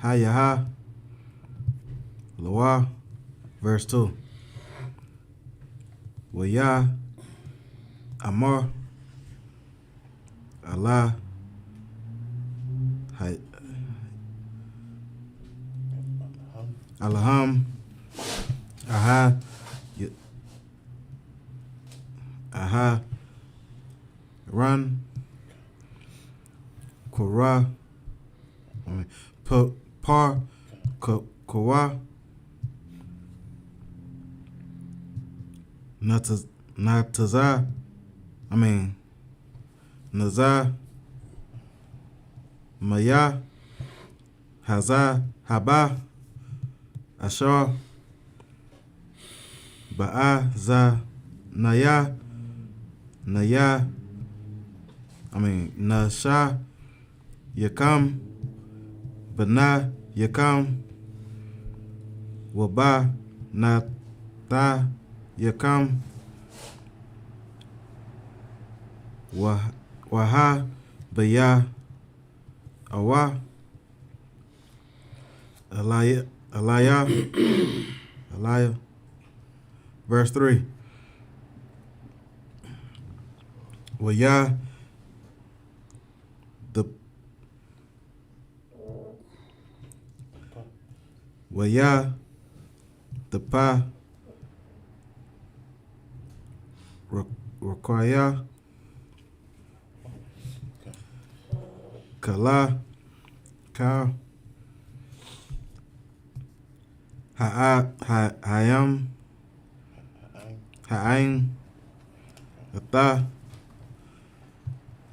Hayaha Lawa. Verse 2. Waya Amar Allah Alham Aha Run Korah Par Korah Nataza Naza Maya Haza Haba Ashar Ba'aza Naya Nasha Yakam Bana Yakam Waba Nata Yakam Waha Baya Awa Alaya Verse 3. Waya the Pa Require Kala Ka Hayam Ha'ain Ata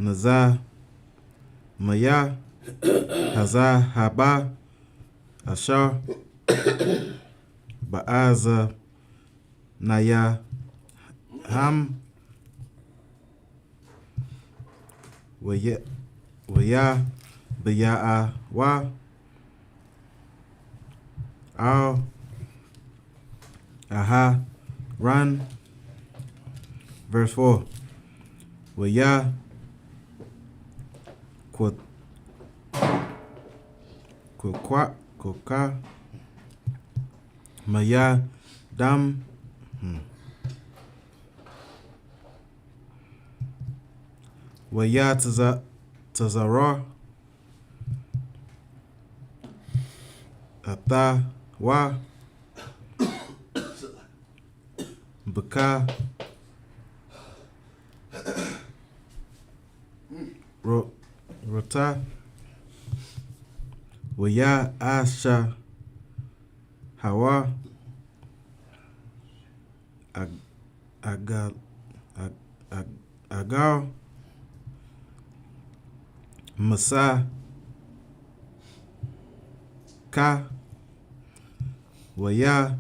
Nazar, Maya, Hazar, Haba, Ashar, Ba'aza, Naya, Ham, Waya, Baya'a, Wa, Al, Aha, Ran. Verse 4. Waya, Koka, Maya, Dam, Waya Tazara, Ata, Wa, Baka, Rota, Waya Asha, Hawa, Agar, Masa, Ka, Waya,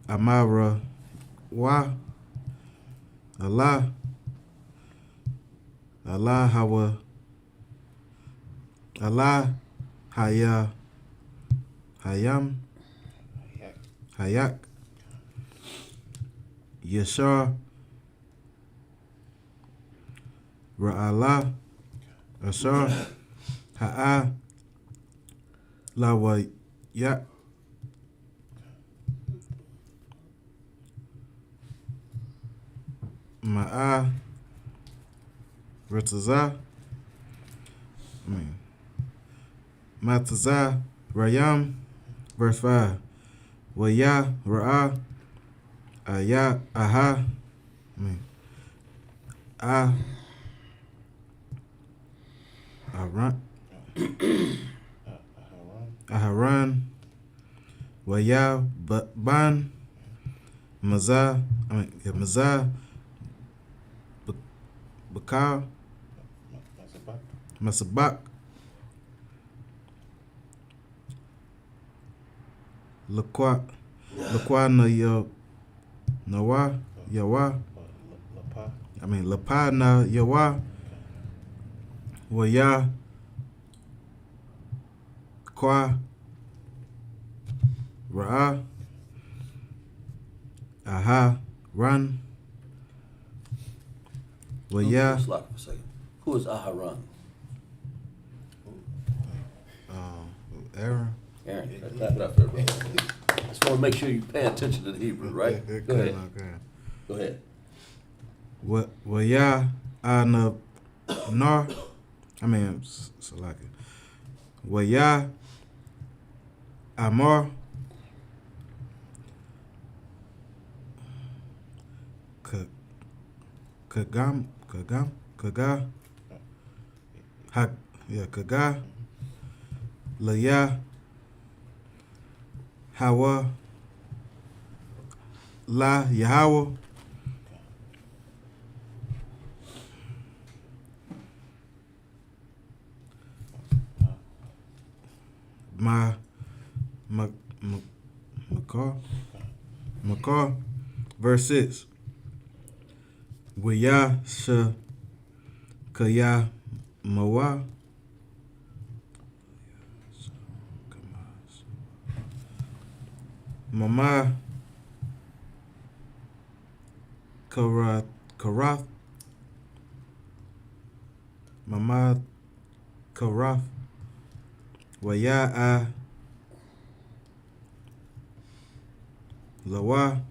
Amara, Wa, Allah, Hawa, Allah, Haya, Hayam, Hayak, Yashar, Ra'ala, Ashar, Ha'a, Lawa, Ya, Ma'a, Rataza, Mataza, Rayam. Verse 5. Waya, Ra'a, Aya, Aha, Aran, Aharan, Waya, Ban, Maza, Bakar, Masabak, Lakwa na Nawa, Yawa, Lapa na Yawa, Waya, Kwa, Ra'a, Aha, Ran, Waya, Stop for a second. Who is Aharon? Aaron. Aaron. Clap it up for everybody. Just want to make sure you pay attention to the Hebrew, right? Go ahead. Go ahead. Waya, Ana, Nar, Salaka. Waya, Amar, Kaga, Kaga, Laya, Hawa, La, Yahweh, Makar, verse 6. Waya, Kaya, Mawa, Mama, Karath, Mama, Karath, Waya, Lawa,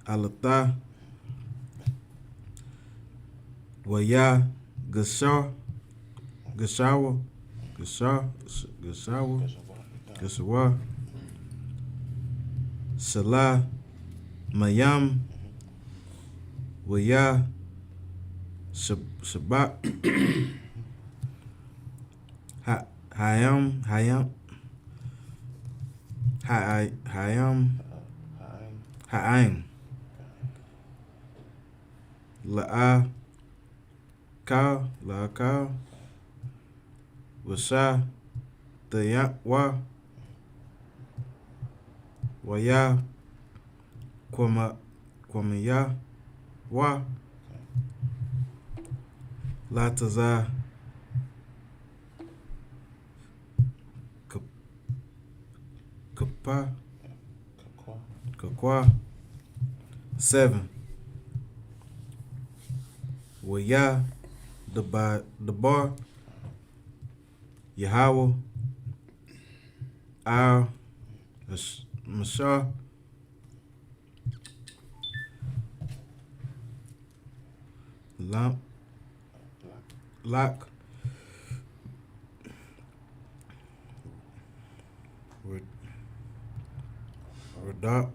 Alata, Waya, Gashawa, Salah, Mayam, Waya, Shabak, Hayam, Ha'aim, La'akal, Washa, Wa, Waya, Kwamaya, Wa, Lataza, Kakwa, 7. Waya, the bar, Yahweh, Al, Mashah, Lamp, Lock, Radak,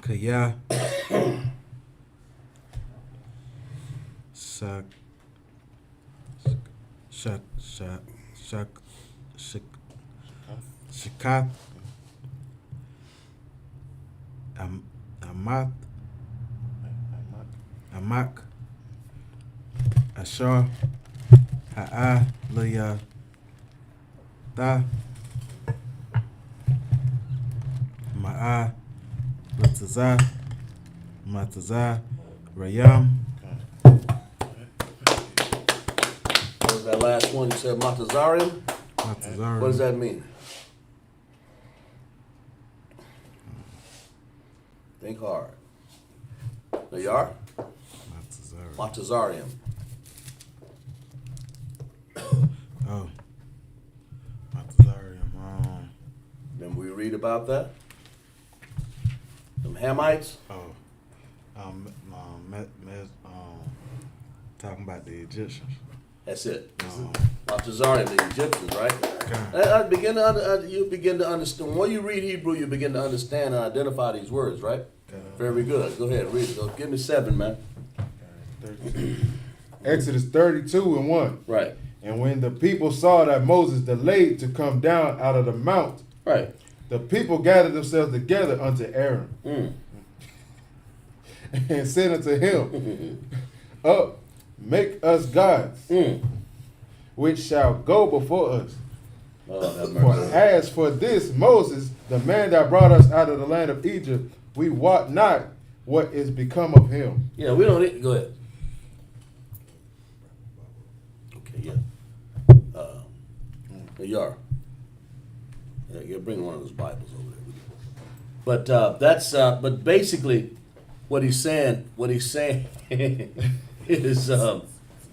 Kaya, Shak, Shakath, Amak, Ashar, Ha'a, Laya, Ta, Ma'a, Latazah, Matazah, Rayam. What was that last one? You said Matazarium? Matazarium. What does that mean? Think hard. There you are? Matazarium. Matazarium. Oh. Matazarium. Then we read about that? Them Hamites? Talking about the Egyptians. That's it. Matazarium, the Egyptians, right? You begin to understand. When you read Hebrew, you begin to understand and identify these words, right? Very good. Go ahead, read it. Go. Give me 7, man. Exodus 32:1. Right. And when the people saw that Moses delayed to come down out of the mount, Right. the people gathered themselves together unto Aaron and said unto him, Up, make us gods, which shall go before us. Oh, have For mercy. as for this Moses, the man that brought us out of the land of Egypt, we wot not what is become of him. Yeah, we don't need. Go ahead. Okay, yeah. There you are. Yeah, bring one of those Bibles over there. But but basically, what he's saying is,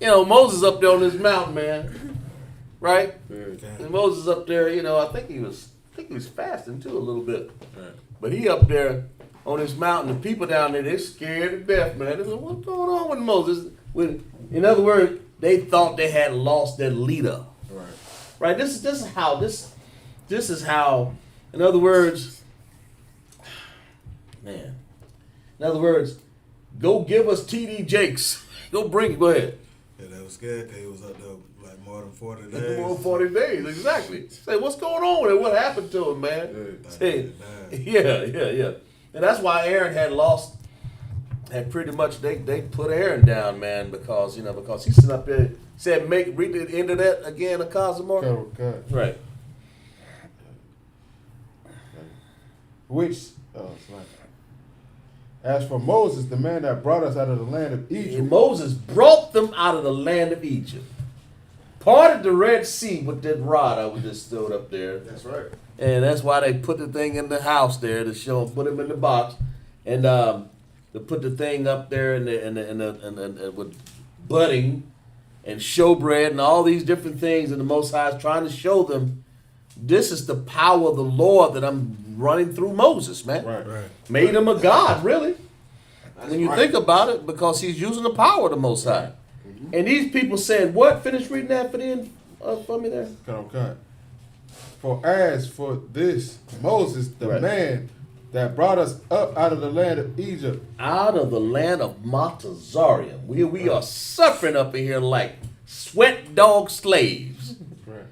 Moses up there on this mountain, man, right? And Moses up there, I think he was fasting too a little bit. Right. But he up there on this mountain, the people down there, they're scared to death, man. They said, what's going on with Moses? In other words, they thought they had lost their leader. Right. Right? This is how, in other words, man. In other words, go give us TD Jakes. Go ahead. Yeah, they was scared because he was up there like more than 40 days. More than 40 days, exactly. Say, what's going on with it? What happened to him, man? Say, yeah. And that's why Aaron had pretty much, they put Aaron down, man, because he's sitting up there, said, read the end of that again, Akazamor. Okay. Right. Which, as for Moses, the man that brought us out of the land of Egypt, And Moses brought them out of the land of Egypt. Parted the Red Sea with that rod I was just stood up there. That's right. And that's why they put the thing in the house there to show, put him in the box, and to put the thing up there and with budding and showbread and all these different things, and the Most High is trying to show them this is the power of the Lord that I'm running through Moses, man. right. Made him a god, really. When you think about it, because he's using the power of the Most High. And these people said, what? Finish reading that for me there. Okay. For as for this Moses, the Right. man that brought us up out of the land of Egypt, Out of the land of Matazarium. We are suffering up in here like sweat dog slaves. right.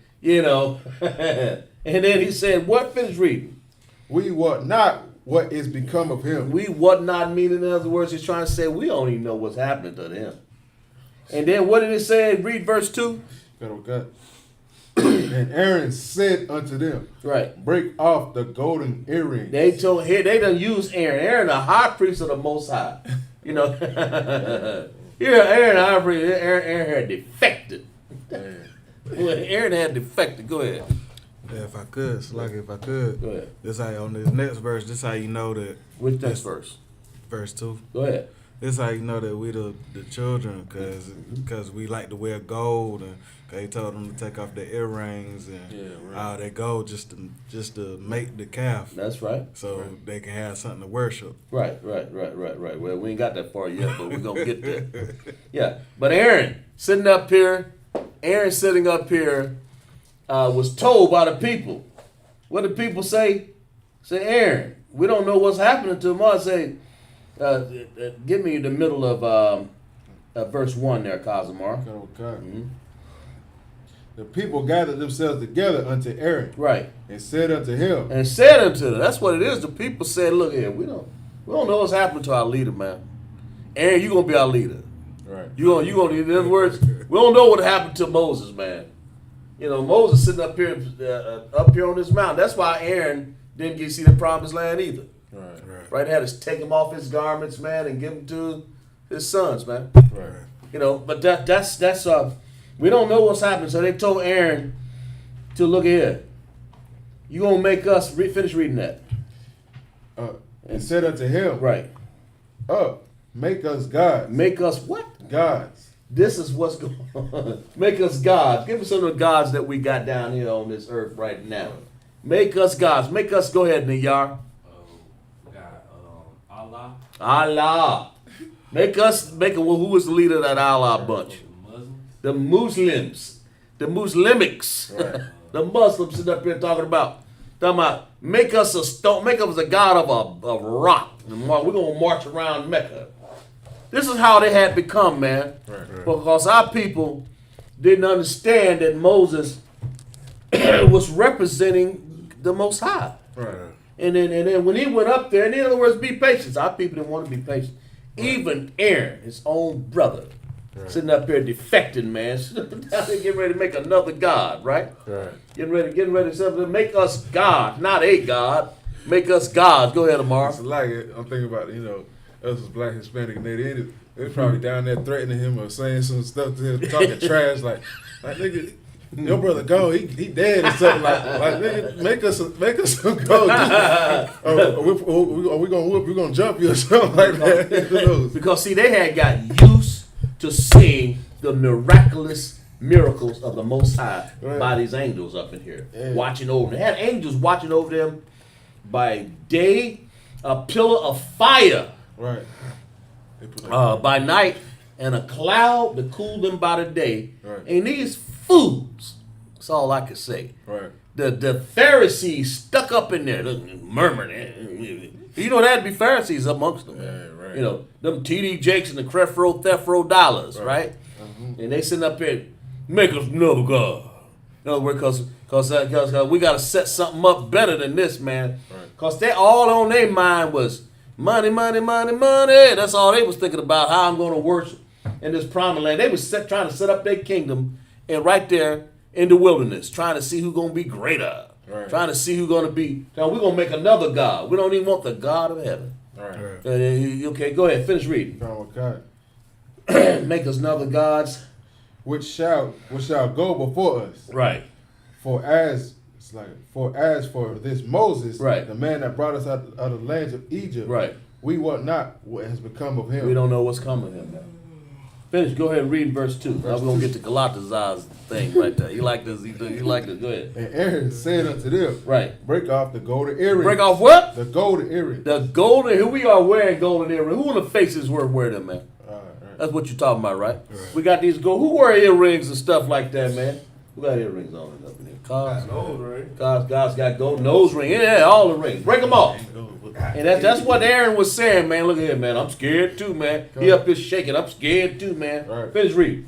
And then he said, what? Finish reading. We wot not what is become of him. We what not meaning, in other words, he's trying to say we don't even know what's happening to them. And then what did it say? Read verse 2. Okay. And Aaron said unto them, Right. break off the golden earrings. They told here they done use Aaron. Aaron, the high priest of the Most High. You know, here Aaron, the high priest. Aaron had defected. Well, Aaron had defected. Go ahead. Yeah, if I could, Sluggy, if I could. Go ahead. This how on this next verse, this how you know that Which next verse? verse 2. Go ahead. This how you know that we the children, cause we like to wear gold, and cause he told them to take off their earrings and all that gold just to make the calf, That's right. so they can have something to worship. Right. Well, we ain't got that far yet, but we're gonna get there. Yeah. But Aaron sitting up here, was told by the people. What did people say? Say, Aaron, we don't know what's happening to him. I say, give me the middle of verse 1 there, Kazimar. Okay. The people gathered themselves together unto Aaron. Right. And said unto him. And said unto them, that's what it is. The people said, look here, we don't know what's happening to our leader, man. Aaron, you gonna be our leader. Right. You gonna in other words, we don't know what happened to Moses, man. You know, Moses sitting up here on this mountain. That's why Aaron didn't get to see the promised land either. Right. They had to take him off his garments, man, and give them to his sons, man. Right. You know, but that's we don't know what's happening. So they told Aaron to look here. You gonna make us finish reading that. And said unto him, Right. up, make us gods. Make us what? Gods. This is what's going on. Make us gods. Give us some of the gods that we got down here on this earth right now. Make us gods. Make us, go ahead, Niyar. Allah. Allah. Who was the leader of that Allah bunch? The Muslims. The Muslimics. Right. The Muslims sitting up here talking about make us a stone, make us a god of a rock. And we're gonna march around Mecca. This is how they had become, man. Right. Because our people didn't understand that Moses was representing the Most High. Right. And then when he went up there, and in other words, be patient. Our people didn't want to be patient. Right. Even Aaron, his own brother, sitting up here defecting, man. Getting ready to make another god, right? Right. Getting ready to make us God, not a God. Make us gods. Go ahead, Amar. It's like it. I'm thinking about, us as black, Hispanic, and Native. They're probably down there threatening him or saying some stuff to him, talking trash like nigga, your brother go, he dead or something like nigga, make us some gold. Are we gonna whoop? We gonna jump you or something like that? Because see, they had got used to seeing the miraculous miracles of the Most High by these angels up in here, watching over them. They had angels watching over them by day, a pillar of fire. Right. By night, and a cloud to cool them by the day. Right. And these fools, that's all I can say. Right. The Pharisees stuck up in there, murmuring. You know, that'd be Pharisees amongst them. Yeah, right. You know, them TD Jakes and the Crefro dollars, right? Mm-hmm. And they sitting up here, make us another God. In other words, because we got to set something up better than this, man. Because they all on their mind was money. That's all they was thinking about, how I'm going to worship in this promised land. They was trying to set up their kingdom and right there in the wilderness, trying to see who's going to be greater. Right. Trying to see who's going to be. Now, we're going to make another God. We don't even want the God of heaven. Right. Okay, go ahead. Finish reading. Okay. Make us another gods. Which shall go before us. Right. For as for this Moses, right, the man that brought us out of the lands of Egypt, right, we want not what has become of him. We don't know what's coming of him now. Finish. Go ahead and read verse 2. Now we're going to get to Galata's thing right there. You like this? You like this? Go ahead. And Aaron said unto them, right, break off the golden earrings. Break off what? The golden earrings. The golden, here we are wearing golden earrings. Who in the faces wear them, man? Right. That's what you're talking about, right? We got these gold. Who wear earrings and stuff like that, man? Who got earrings on it up in here? God's got gold nose ring. Yeah, all the rings. Break them off. And that's what Aaron was saying, man. Look at him, man. I'm scared too, man. He up here shaking. I'm scared too, man. Right. Finish reading.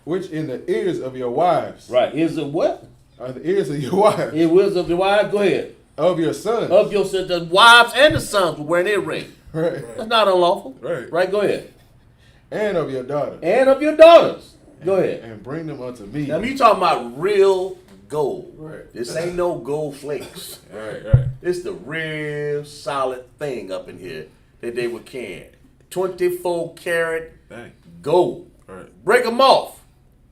Which in the ears of your wives. Right. Ears of what? Are the ears of your wives. Ears of the wives. Go ahead. of your sons. Of your sons, the wives and the sons were wearing earrings. Right. That's not unlawful. Right. Right, go ahead. And of your daughters. And of your daughters. Go ahead. And bring them unto me. Now, you talking about real gold. Right. This ain't no gold flakes. Right. It's the real solid thing up in here that they were carrying. 24 karat Dang. gold. Right. Break them off.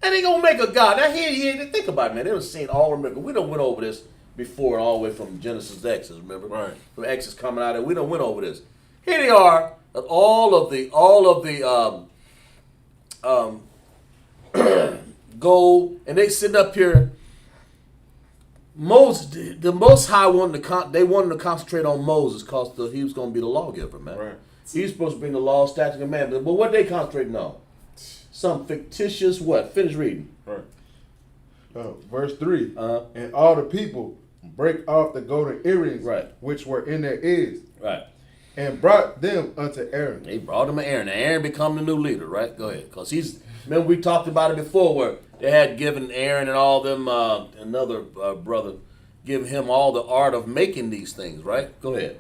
And they gonna make a god. Now here, think about it, man. They done seen all the miracles. We done went over this before, all the way from Genesis to Exodus, remember? Right. From Exodus coming out, and we done went over this. Here they are, all of the gold, and they sitting up here. Moses, the Most High wanted to concentrate on Moses because he was going to be the lawgiver, man. Right. He's supposed to bring the law, statutes, and commandments. But what they concentrating on? Some fictitious what? Finish reading. Right. Verse 3. Uh-huh. And all the people break off the golden earrings Right. which were in their ears, Right. and brought them unto Aaron. They brought him to Aaron. Now Aaron become the new leader, right? Go ahead. Because remember we talked about it before where they had given Aaron and all them, another brother, give him all the art of making these things, right? Go ahead.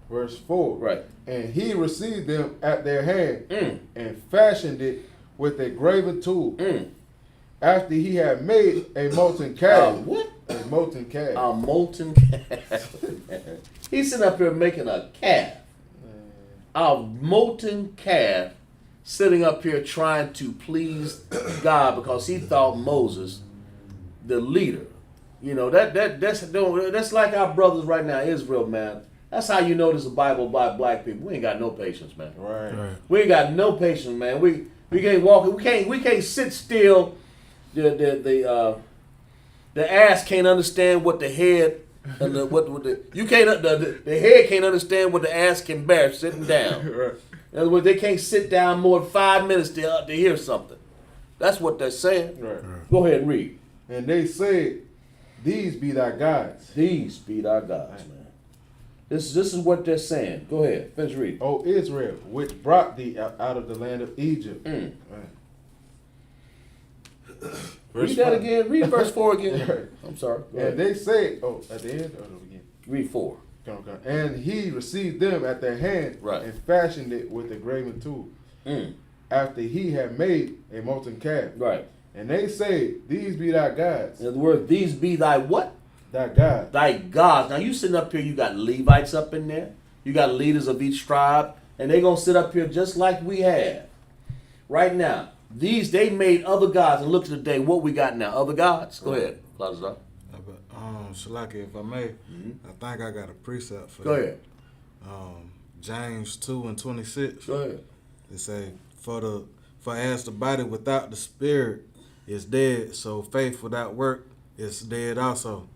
Verse 4. Right. And he received them at their hand and fashioned it with a graven tool. After he had made a molten calf. What? A molten calf. A molten calf. He's sitting up here making a calf. A molten calf sitting up here trying to please God because he thought Moses the leader. You know, that's like our brothers right now, Israel, man. That's how you know this is a Bible by black people. We ain't got no patience, man. Right. We ain't got no patience, man. We can't walk. We can't sit still. The ass can't understand what the head and the head can't understand what the ass can bear sitting down. Right. In other words, they can't sit down more than 5 minutes to hear something. That's what they're saying. Right. Go ahead and read. And they said, These be thy gods. These be thy gods, man. This is what they're saying. Go ahead, finish reading. O Israel, which brought thee out of the land of Egypt. Mm. Right. Read that again. Read verse 4 again. Right. I'm sorry. Go And ahead. they said, at the end or the beginning? Read 4. Okay. And he received them at their hand Right. and fashioned it with a graven tool. Mm. After he had made a molten calf. Right. And they said, These be thy gods. In other words, these be thy what? Thy gods. Thy gods. Now you sitting up here, you got Levites up in there. You got leaders of each tribe. And they going to sit up here just like we have. Right now. They made other gods. And look today, what we got now? Other gods? Go ahead. Close it up. Shalaki, if I may, I think I got a precept for Go that. ahead. James 2:26. Go ahead. It say, for as the body without the spirit is dead, so faith without work is dead also.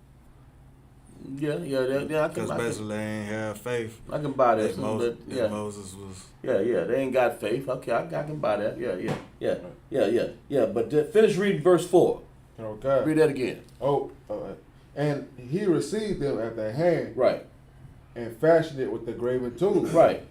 Yeah, I Because can basically they ain't have faith. I can buy that. That Moses, Yeah. Moses was. Yeah, they ain't got faith. Okay, I can buy that. Yeah. But finish reading verse 4. Okay. Read that again. And he received them at their hand Right, and fashioned it with the graven tool. right.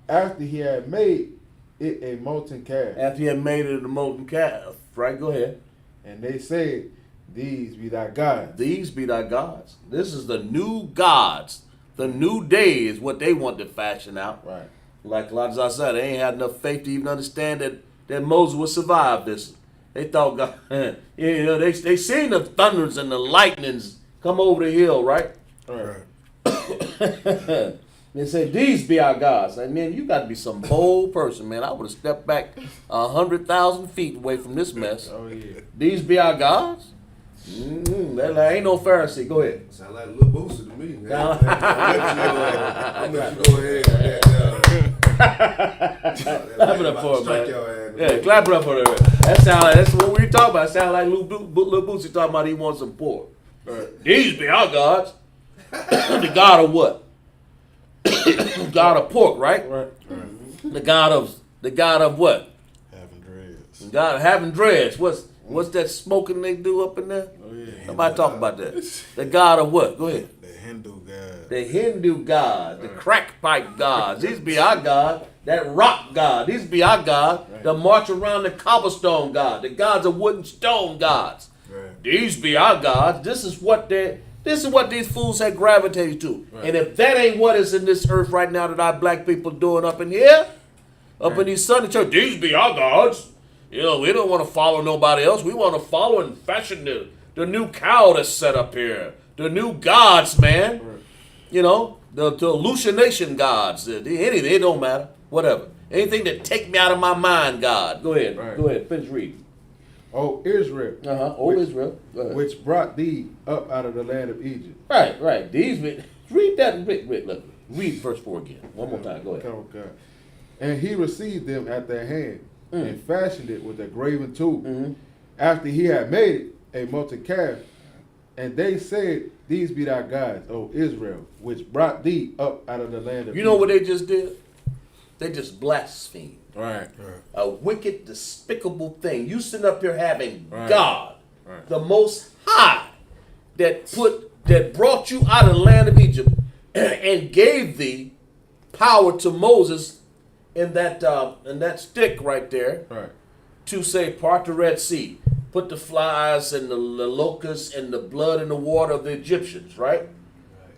After he had made it a molten calf. After he had made it a molten calf. Right, go ahead. And they said, These be thy gods. These be thy gods. This is the new gods. The new day is what they want to fashion out. Right. Like a lot as I said, they ain't had enough faith to even understand that Moses would survive this. They thought God, they seen the thunders and the lightnings come over the hill, right? Right. They said, these be our gods. And man, you got to be some bold person, man. I would have stepped back 100,000 feet away from this mess. Oh, yeah. These be our gods? That ain't no Pharisee. Go ahead. Sound like a little booster to me, man. I'm let you go ahead. Clap it up for it, Strike man. your ass. Yeah, clap it up for it. That's what we talking about. It sound like Lil Boosie talking about he wants some pork. These be our gods. The God of what? God of pork, right? Right. The God of what? Having dreads. God of having dreads. What's that smoking they do up in there? Oh, yeah. Nobody talk about that. The God of what? Go ahead. The Hindu god. The Hindu gods, the crack pipe gods. These be our God. That rock God. These be our God. The march around the cobblestone God. The gods of wood and stone gods. Right. These be our gods. This is what This is what these fools had gravitated to. Right. And if that ain't what is in this earth right now that our black people doing up in here, up in these Sunday church, these be our gods. You know, we don't want to follow nobody else. We want to follow and fashion the new cow that's set up here. The new gods, man. Right. You know, the hallucination gods. Anything, it don't matter. Whatever. Anything that take me out of my mind, God. Go ahead. Right. Go ahead. Finish reading. O Israel, Old Israel. Go ahead. which brought thee up out of the land of Egypt. Right. These read that. Look, read verse 4 again. One more time. Go ahead. Okay. And he received them at their hand and fashioned it with a graven tool. After he had made it a molten calf, and they said, "These be thy gods, O Israel, which brought thee up out of the land of You know what Egypt." they just did? They just blasphemed. Right. A wicked, despicable thing. You sitting up here having Right. God, Right. the Most High, that brought you out of the land of Egypt and gave thee power to Moses in that stick right there Right. to say, part the Red Sea, put the flies and the locusts and the blood in the water of the Egyptians, right?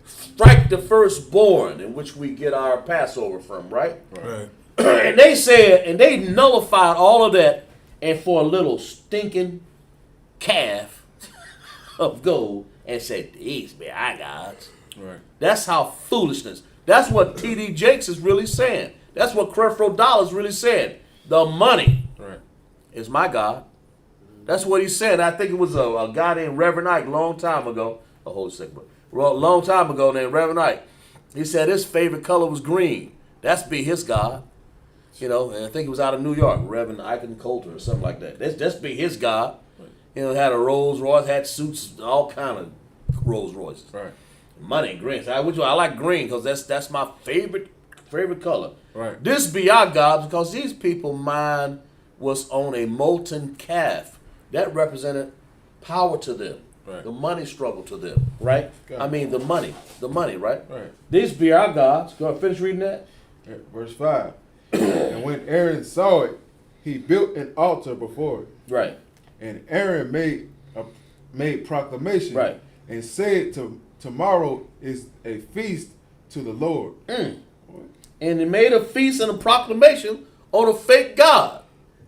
Strike the firstborn, in which we get our Passover from, right? Right. And they said, and they nullified all of that, and for a little stinking calf of gold, and said, "These be our gods." Right. That's how foolishness. That's what T.D. Jakes is really saying. That's what Creflo Dollar's really saying. The money Right. is my God. That's what he's saying. I think it was a guy named Reverend Ike long time ago. Hold a second, long time ago named Reverend Ike. He said his favorite color was green. That's be his God. You know, and I think it was out of New York, Reverend Ike Coulter or something like that. That's be his God. You know, had a Rolls Royce, had suits, all kind of Rolls Royces. Right. Money, green. I like green because that's my favorite color. Right. This be our God because these people mind was on a molten calf. That represented power to them. Right. The money struggle to them, right? Got I it. mean the money, right? Right. These be our gods. Go ahead, finish reading that. Verse 5. And when Aaron saw it, he built an altar before it. Right. And Aaron made proclamation Right. and said, tomorrow is a feast to the Lord. And he made a feast and a proclamation on a fake God.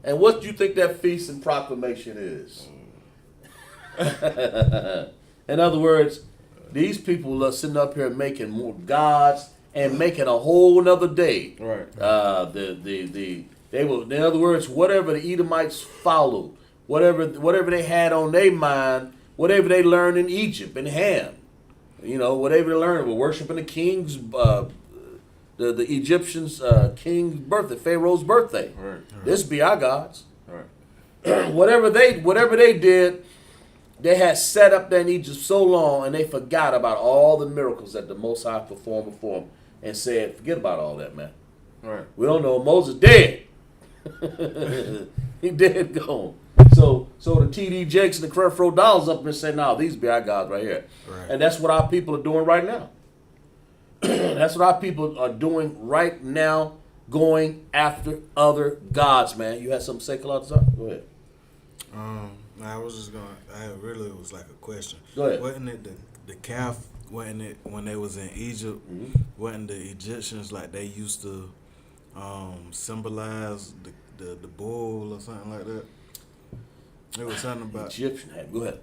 And what do you think that feast and proclamation is? In other words, these people are sitting up here making more gods and making a whole nother day. Right. They will. In other words, whatever the Edomites followed, whatever they had on their mind, whatever they learned in Egypt and Ham, you know, whatever they learned, were worshiping the king's, the Egyptians' king's birthday, Pharaoh's birthday. Right. This be our gods. Right. whatever they did, they had set up there in Egypt so long, and they forgot about all the miracles that the Most High performed before them, and said, "Forget about all that, man. Right. We don't know. Moses dead. He dead, gone." So the T.D. Jakes and the Creflo Dolls up there say, "No, these be our gods right here," Right. and that's what our people are doing right now. That's what our people are doing right now, going after other gods, man. You had something to say, Kalata? Go ahead. I was just going. It was like a question. Go ahead. Wasn't it the calf? Wasn't it when they was in Egypt? Wasn't the Egyptians like they used to symbolize the bull or something like that? It was something about Egyptian hat. Go ahead.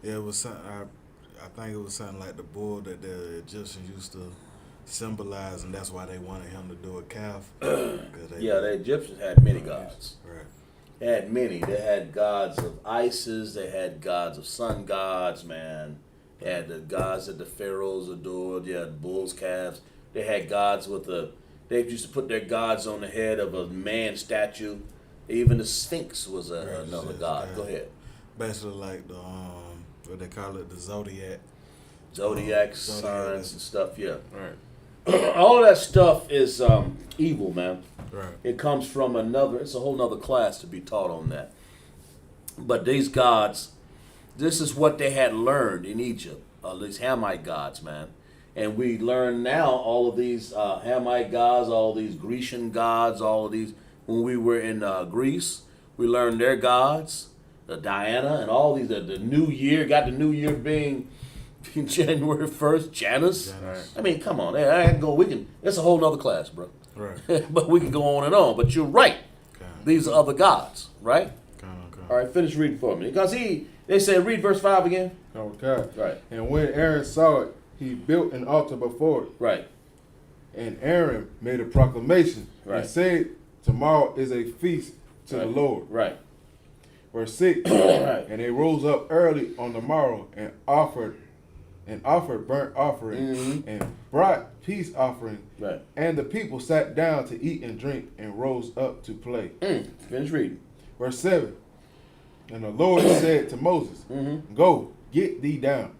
Yeah, it was something. I think it was something like the bull that the Egyptians used to symbolize, and that's why they wanted him to do a calf. Yeah, the Egyptians had many gods. Right. They had many. They had gods of Isis. They had gods of sun gods, man. They had the gods that the pharaohs adored. They had bulls, calves. They had gods with they used to put their gods on the head of a man statue. Even the Sphinx was another god. Go ahead. Basically like the what they call it, the zodiac. Zodiac Zodiac. signs and stuff, yeah. Right. All that stuff is evil, man. Right. It comes from it's a whole nother class to be taught on that. But these gods, this is what they had learned in Egypt, these Hamite gods, man. And we learn now all of these Hamite gods, all these Grecian gods, all of these. When we were in Greece, we learned their gods, the Diana, and all these. The New Year, got the New Year being January 1st, Janus. Janus. I mean, come on. I can go. It's a whole nother class, bro. Right. But we can go on and on. But you're right. These are other gods, right? All right, finish reading for me. Because they said, read verse 5 again. Okay. Right. And when Aaron saw it, he built an altar before it. Right. And Aaron made a proclamation Right. and said, tomorrow is a feast to the Right. Lord. Right. Verse 6. Right. And they rose up early on the morrow and offered burnt offering and brought peace offering. Right. And the people sat down to eat and drink and rose up to play. Finish reading. Verse 7. And the Lord said to Moses, Go, get thee down,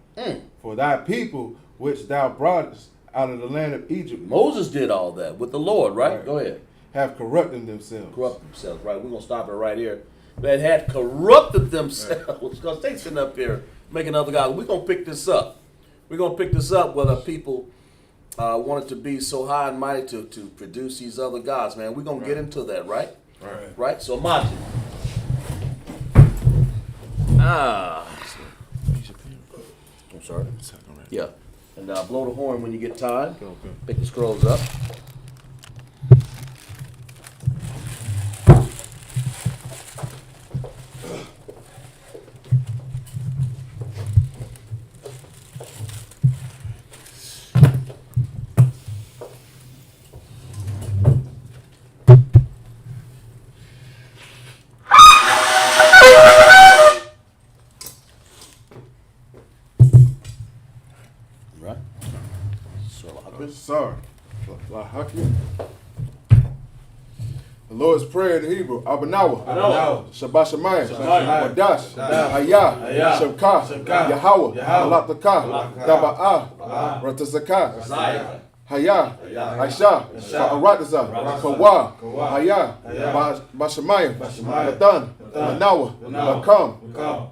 for thy people which thou broughtest out of the land of Egypt Moses did all that with the Lord, right? Right. Go ahead. have corrupted themselves. Corrupt themselves, right? We're going to stop it right here. That had corrupted themselves because they sitting up here making other gods. We're going to pick this up. We're going to pick this up whether people wanted to be so high and mighty to produce these other gods, man. We're going to get into that, right? Right. Right? So imagine. I'm sorry. Yeah. And blow the horn when you get time. Pick the scrolls up. Right? Sorry. The Lord's Prayer in Hebrew, Abanawa, Shabbat Shemayim, Wadash, Hayah, Shavka, Yahweh, Malataka, Daba'ah, Ratazaka, Hayah, Aisha, Arataza, Kawa, Hayah, Bashamayim, Matan, Manawa, Makam,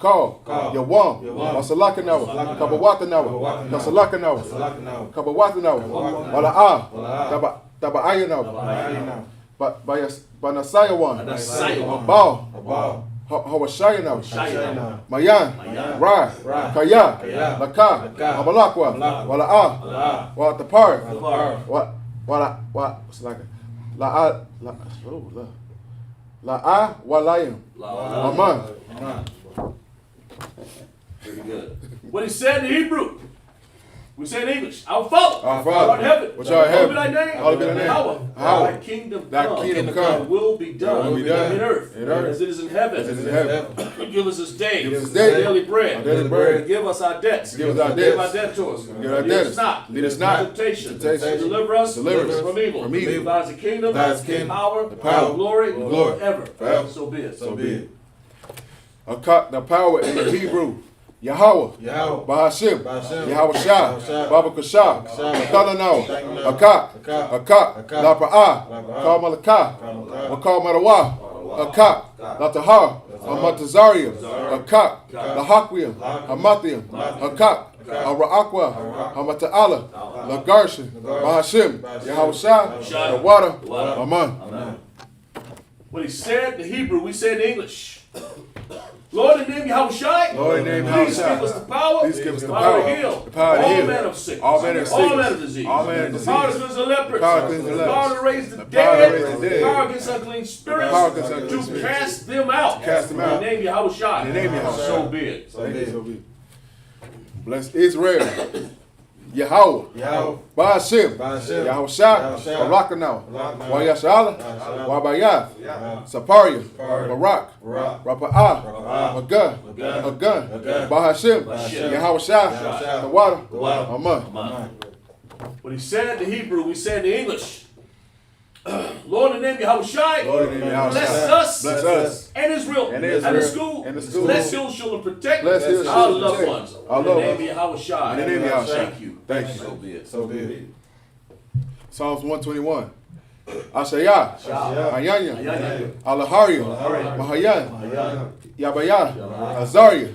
Kal, Yawam, Masalakanawa, Kabawatanawa, Kasalakanawa, Kabawatanawa, Wala'ah, Daba'ayanawa, Banasayawan, Baal, Hawashayanawa, Mayan, Ra, Kaya, Laka, Abalakwa, Wala'ah, Watapar, La'a, Walayim, Aman. Pretty good. What he said in Hebrew. We say in English, Our Father, Our Father, art in heaven, which art in heaven, hallowed be thy name, hallowed be thy name. Thy kingdom Thy come, kingdom come. thy will be done, will be done in earth, in earth as it is in heaven. as it is in heaven. Give us this day, Give us this day our daily bread. our daily bread. And give us our debts. Give us our Forgive debts. our debtors. Forgive our Lead us debts. not. Lead us not into temptation. temptation. Deliver us Deliver us from evil. from evil. Thine is the kingdom, Thine is the kingdom, power, the power, the glory, glory, forever. forever. So be it. So be it. The power in the Hebrew, Yahweh, Bahashim, Yahweh Shah, Baba Kashah, Matalanaw, Akak, Lapa'ah, Kal Malakah, Wakal Marawa, Akak, Latahar, Amatazaria, Akak, Lahakwiam, Hamathiam, Akak, Ara'akwa, Hamata'ala, Lagarshin, Bahashim, Yahweh Shah, the water, Aman. What he said in Hebrew, we said in English. Lord, in the name of Yahushua, Lord, in the name of please Yahushua, give us the power, please give us the power power, to heal, the power to all heal, manner of sickness, all manner of all sickness, manner of disease, all manner of the power to disease, cleanse the lepers, the power to cleanse the the lepers, power to raise the the power to dead, raise the the dead, power against unclean spirits, power against unclean to spirits, cast them out, cast them out, in the name of Yahushua, in the name of Yahushua. so be it. So be it. Bless Israel. Yahweh, Ba'ashim, Yahweh Shah, Barakanaw, Wayashala, Wabayah, Saparia, Barak, Rapa'ah, Agun, Bahashim, Yahweh Shah, the water, Aman. What he said in Hebrew, we said in English. Lord, in the name of Yahushua, Lord, in the name of bless Yahushua, us, bless us, and Israel, and and Israel, the school, and the school. bless his children, protect Bless his our children, loved protect ones. our In the loved name of Yahushua, In the name of Yahushua. thank you. Thank you. So be it. So be it. Psalms 121. Ashayah, Ayanya, Alaharia, Mahayan, Yabaya, Azaria,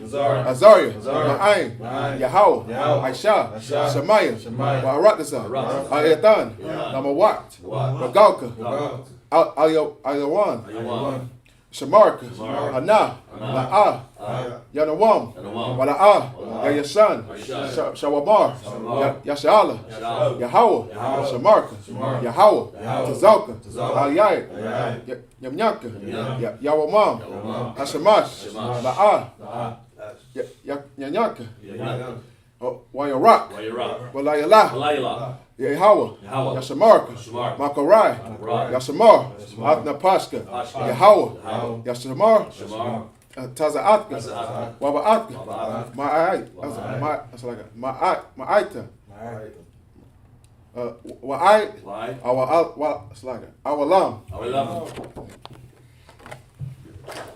Ma'aim, Yahweh, Aisha, Shemaiah, Baharatasa, Ayatan, Namawat, Bagalka, Ayawan, Shamarka, Hana, La'ah, Yanawam, Wala'ah, Ya Yashan, Shawamar, Yashala, Yahweh, Shamarka, Yahweh, Tazalka, Aliyah, Yamyanka, Yawamam, Hashamash, La'ah, Yanyanka, Wayarak, Walayala, Yahweh, Yashamarka, Makarai, Yasamar, Atnapashka, Yahweh, Yasamar, Tazaatka, Wabaatka, Ma'aita, Wa'ai, Awalam.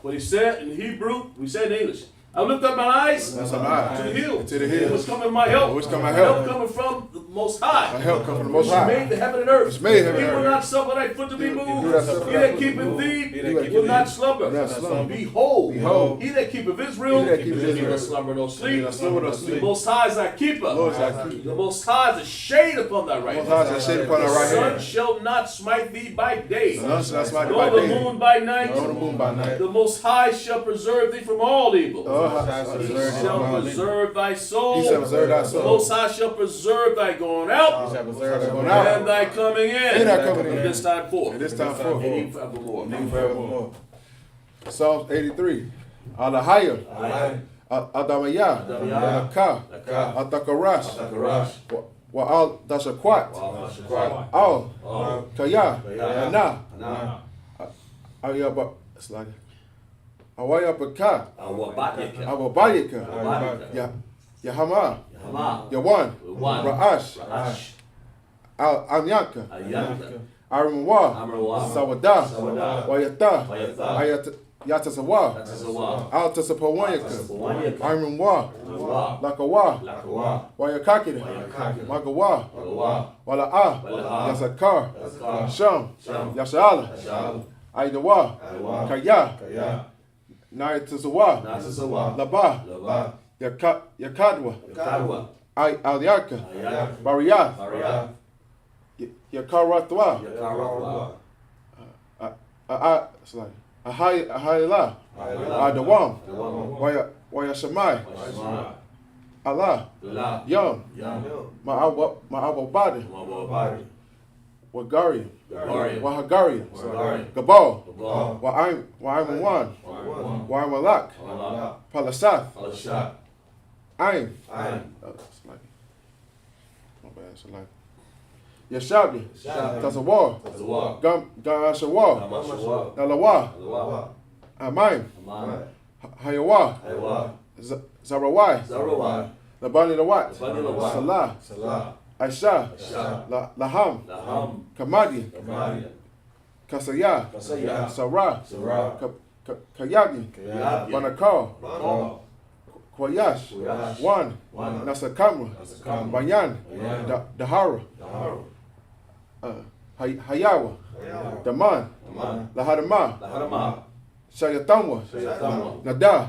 What he said in Hebrew, we said in English. I lift up my eyes to the hills. To the hills. What's coming my help? What's coming my help? Coming from the Most High. My help comes from the Most Which High. made the heaven and earth. Which made heaven He and will earth. not suffer thy foot to be moved. that suffereth He thy that foot to be keepeth moved. thee He that will keepeth not thee slumber. will not slumber. Behold, Behold, he that keepeth Israel he that keepeth will neither Israel slumber nor will sleep. neither slumber nor The sleep. Most High is thy keeper. Lord is thy keeper. The Most High is a shade upon thy right Most High is a shade upon thy The right sun hand. shall not smite thee by day, Sun shall not smite thee nor by the day, moon by night. nor the moon by night. The Most High shall preserve thee from all evil. The Most High shall He preserve thee shall from all evil. preserve thy soul. He shall preserve thy The soul. Most High shall preserve thy going out He shall preserve thy Going going out. and thy coming in. And thy coming in. From this time forth. And this time forth. And even forevermore. Forevermore. Psalms 83. Alahaya. Adamaya. Aka. Atakarash. Wa'al Dashakwat. Al. Kaya. Ana. Ayaba. It's like Awayabaka. Awabayaka. Yahama. Yawan. Ra'ash. Amyanka. Arimwa. Sawada. Wayata. Yatasawa. Altasapawanyaka. Arimwa. Lakawa. Wayakakida. Magawa. Wala'a. Yasakar. Sham. Yashala. Aidawa. Kaya. Nayatasawa. Laba. Yakadwa. Aliaka. Bariyath. Yakaratwa. It's like Ahayla. Adawam. Wayashamai. Allah. Yom. Ma'abobadi. Wagari. Wahagari. Gabal. Wa'aimawan. Wa'aimalak. Palasath. Aim. My bad, it's like Yashabi. Tazawar. Gamashawar. Nalawa. Amaim. Hayawa. Zarawai. Labani Lawat. Salah. Aisha. Laham. Kamadi. Kasaya. Sarah. Kayagi. Banakar. Kwayash. Wan. Nasakamra. Banyan. Dahara. Hayawa. Daman. Lahadama. Shayatamwa. Nada.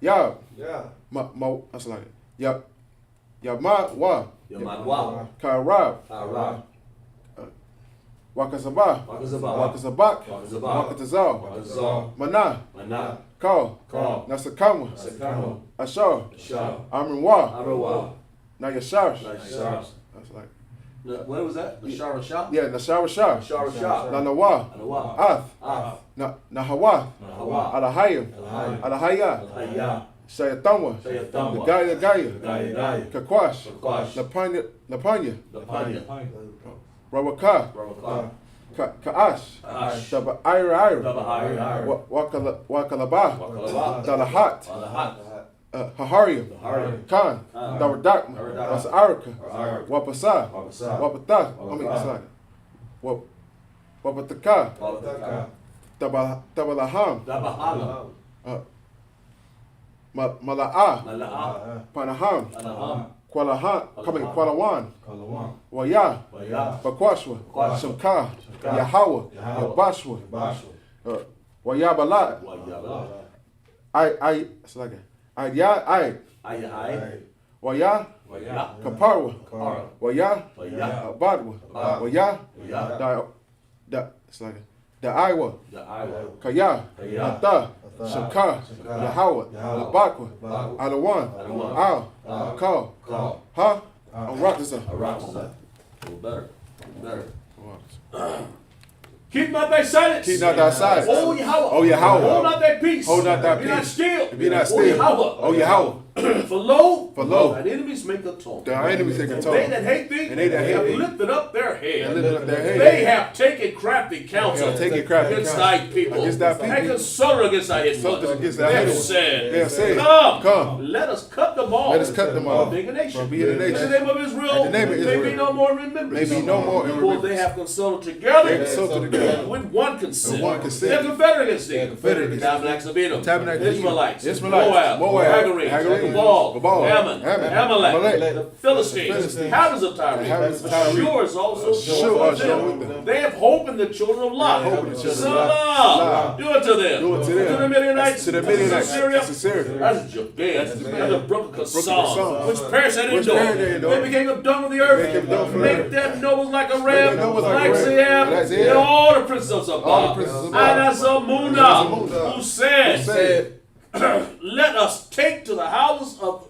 Yab. That's like it. Yamawa. Karab. Wakazabah. Wakazabak. Wakatazal. Mana. Kal. Nasakamwa. Ashar. Amrinwa. Nayashash. That's like. What was that? The Shara Shah? Yeah, Nashara Shah. Shara Shah. Nanawa. Ath. Nahawa. Alahayim. Alahaya. Shayatamwa. The Gaya. Kakwash. Napanya. Rawaka. Kaash. Daba Ira. Wakalaba. Dalahat. Haharium. Khan. Daradakma. Wasarika. Wapasa. Wapata. It's like Wapataka. Tabalaham. Mala'ah. Panaham. Kwalawan. Waya. Bakwashwa. Shamka. Yahweh. Yabashwa. Wayabala. It's like I. Waya. Kaparwa. Waya. Badwa. Waya. It's like the Iowa. Kaya. Ata. Shamka, Yahweh, Labakwa, Adawan, Al, Call, Ha, Aratazah. A little better. Keep not thy silence. Keep not thy silence. O Yahweh. O Yahweh. Hold not thy peace. Hold not thy Be not peace. still. Be not O still. Yahweh. O Yahweh. For lo, For lo, thine enemies make a tumult. thy enemies take a And toll. they that hate thee And they that hate have thee lifted up their head. and lift up their head. They have taken crafty counsel They have taken crafty against counsel thy people. against thy people. And consulted against thy enemies. Consulted against thy They have enemies. said, They have said, Come, let us cut them off. Let us cut them off From being a nation. from being a nation. In the name of Israel, In the name of may be Israel. no more remembrance. May be no more in For remembrance. they have consulted together. They consulted together. With one consent. With one consent. They're confederate against thee. confederate against thee. Tabernacles of Edom. Tabernacles of Edom. Israelites. Israelites. Moab. Hagarenes. Gebal. Ammon. Amalek. Amalek. The Philistines. Philistines. Inhabitants of Tyre. Inhabitants of Tyre. Yours also. Sure are sure with them. They have hope in the children of Lot. Hope in the children of Salah. Lot. Do it to them. Do it to them. To the Midianites. To the Midianites. Syria. To Syria. That's Jabin. That's And Jabin. the brook of Brook of Kasam. Kasam. Which perished at Which perished at Endor. Endor. They became of dung of the earth. Became dung of the Make earth. them nobles like a them ram. nobles like Like a ram. Zayam. Like Zayam. And all the princes of Zabah. All the princes of And Zabah. Azamuna. Who said, Said, let us take to the houses of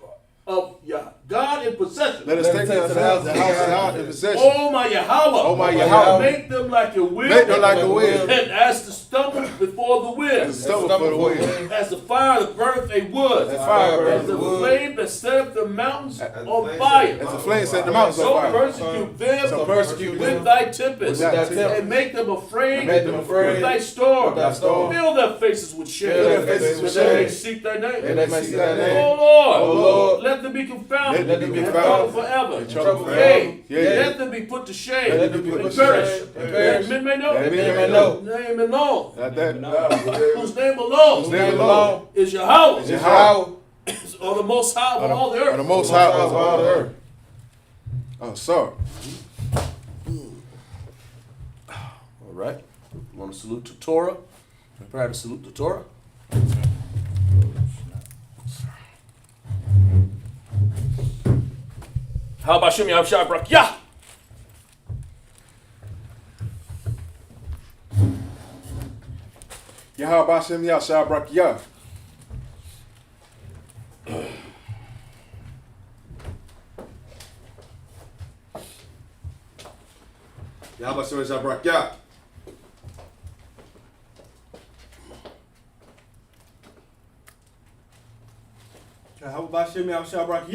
God in possession. let us take the house of God in possession. Oh my Yahweh. Oh my Yahweh. Make them like your will. Make them like a wind. And as the stumble before the wind. As a stumble for the wind. As the fire that burneth a wood. As fire burns As the the wood. flame that set up the mountains on fire. As the flame set the mountains on So fire. persecute them So persecute with them thy tempest. with thy tempest. And make them afraid Make them afraid with thy storm. with thy storm. Fill their faces with shame. Fill their faces with That they may shame. seek thy name. And they may seek thy name. Oh Lord. O Lord. Let them be confounded. Let them be in confounded. trouble forever. In trouble forever. Yea, Yea. let them be put to shame. Let them be put and to perish. shame and That perish. men may know. That men may know. Name alone. Not that. Whose name alone. Whose name alone is Yahweh. is Yahweh. Or the most high of all the Or the earth. most high of all the earth. Oh, sorry. All right. Want to salute to Torah? Prepare to salute to Torah. How about Shem Yahshua Barak Yah? Yahweh Bashem Yahshua Brakiyah. Yahweh Shem Shabrak. How about Shem Yahshua Barak?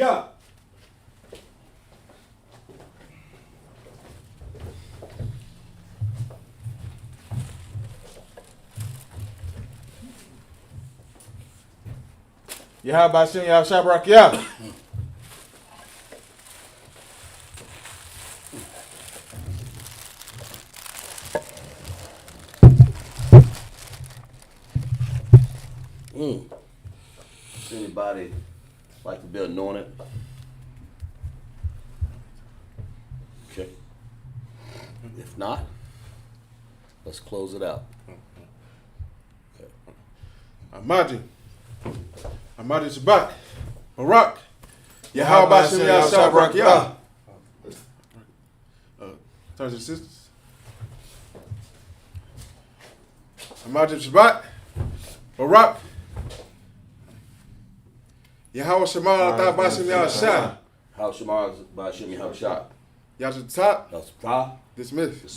Yahweh Bashem Yahshua Barakiyah. Does anybody like to be anointed? Okay. If not, let's close it out. Amadi Shabbat. Barak. Yahweh Bashem Yahshua Brakiyah. Turn to the sisters. Amadi Shabbat. Barak. Yahweh Shema Bashem Yahshua. How Shamar by Shem Yahshua. Yahshua top. That's Pra. Dismiss.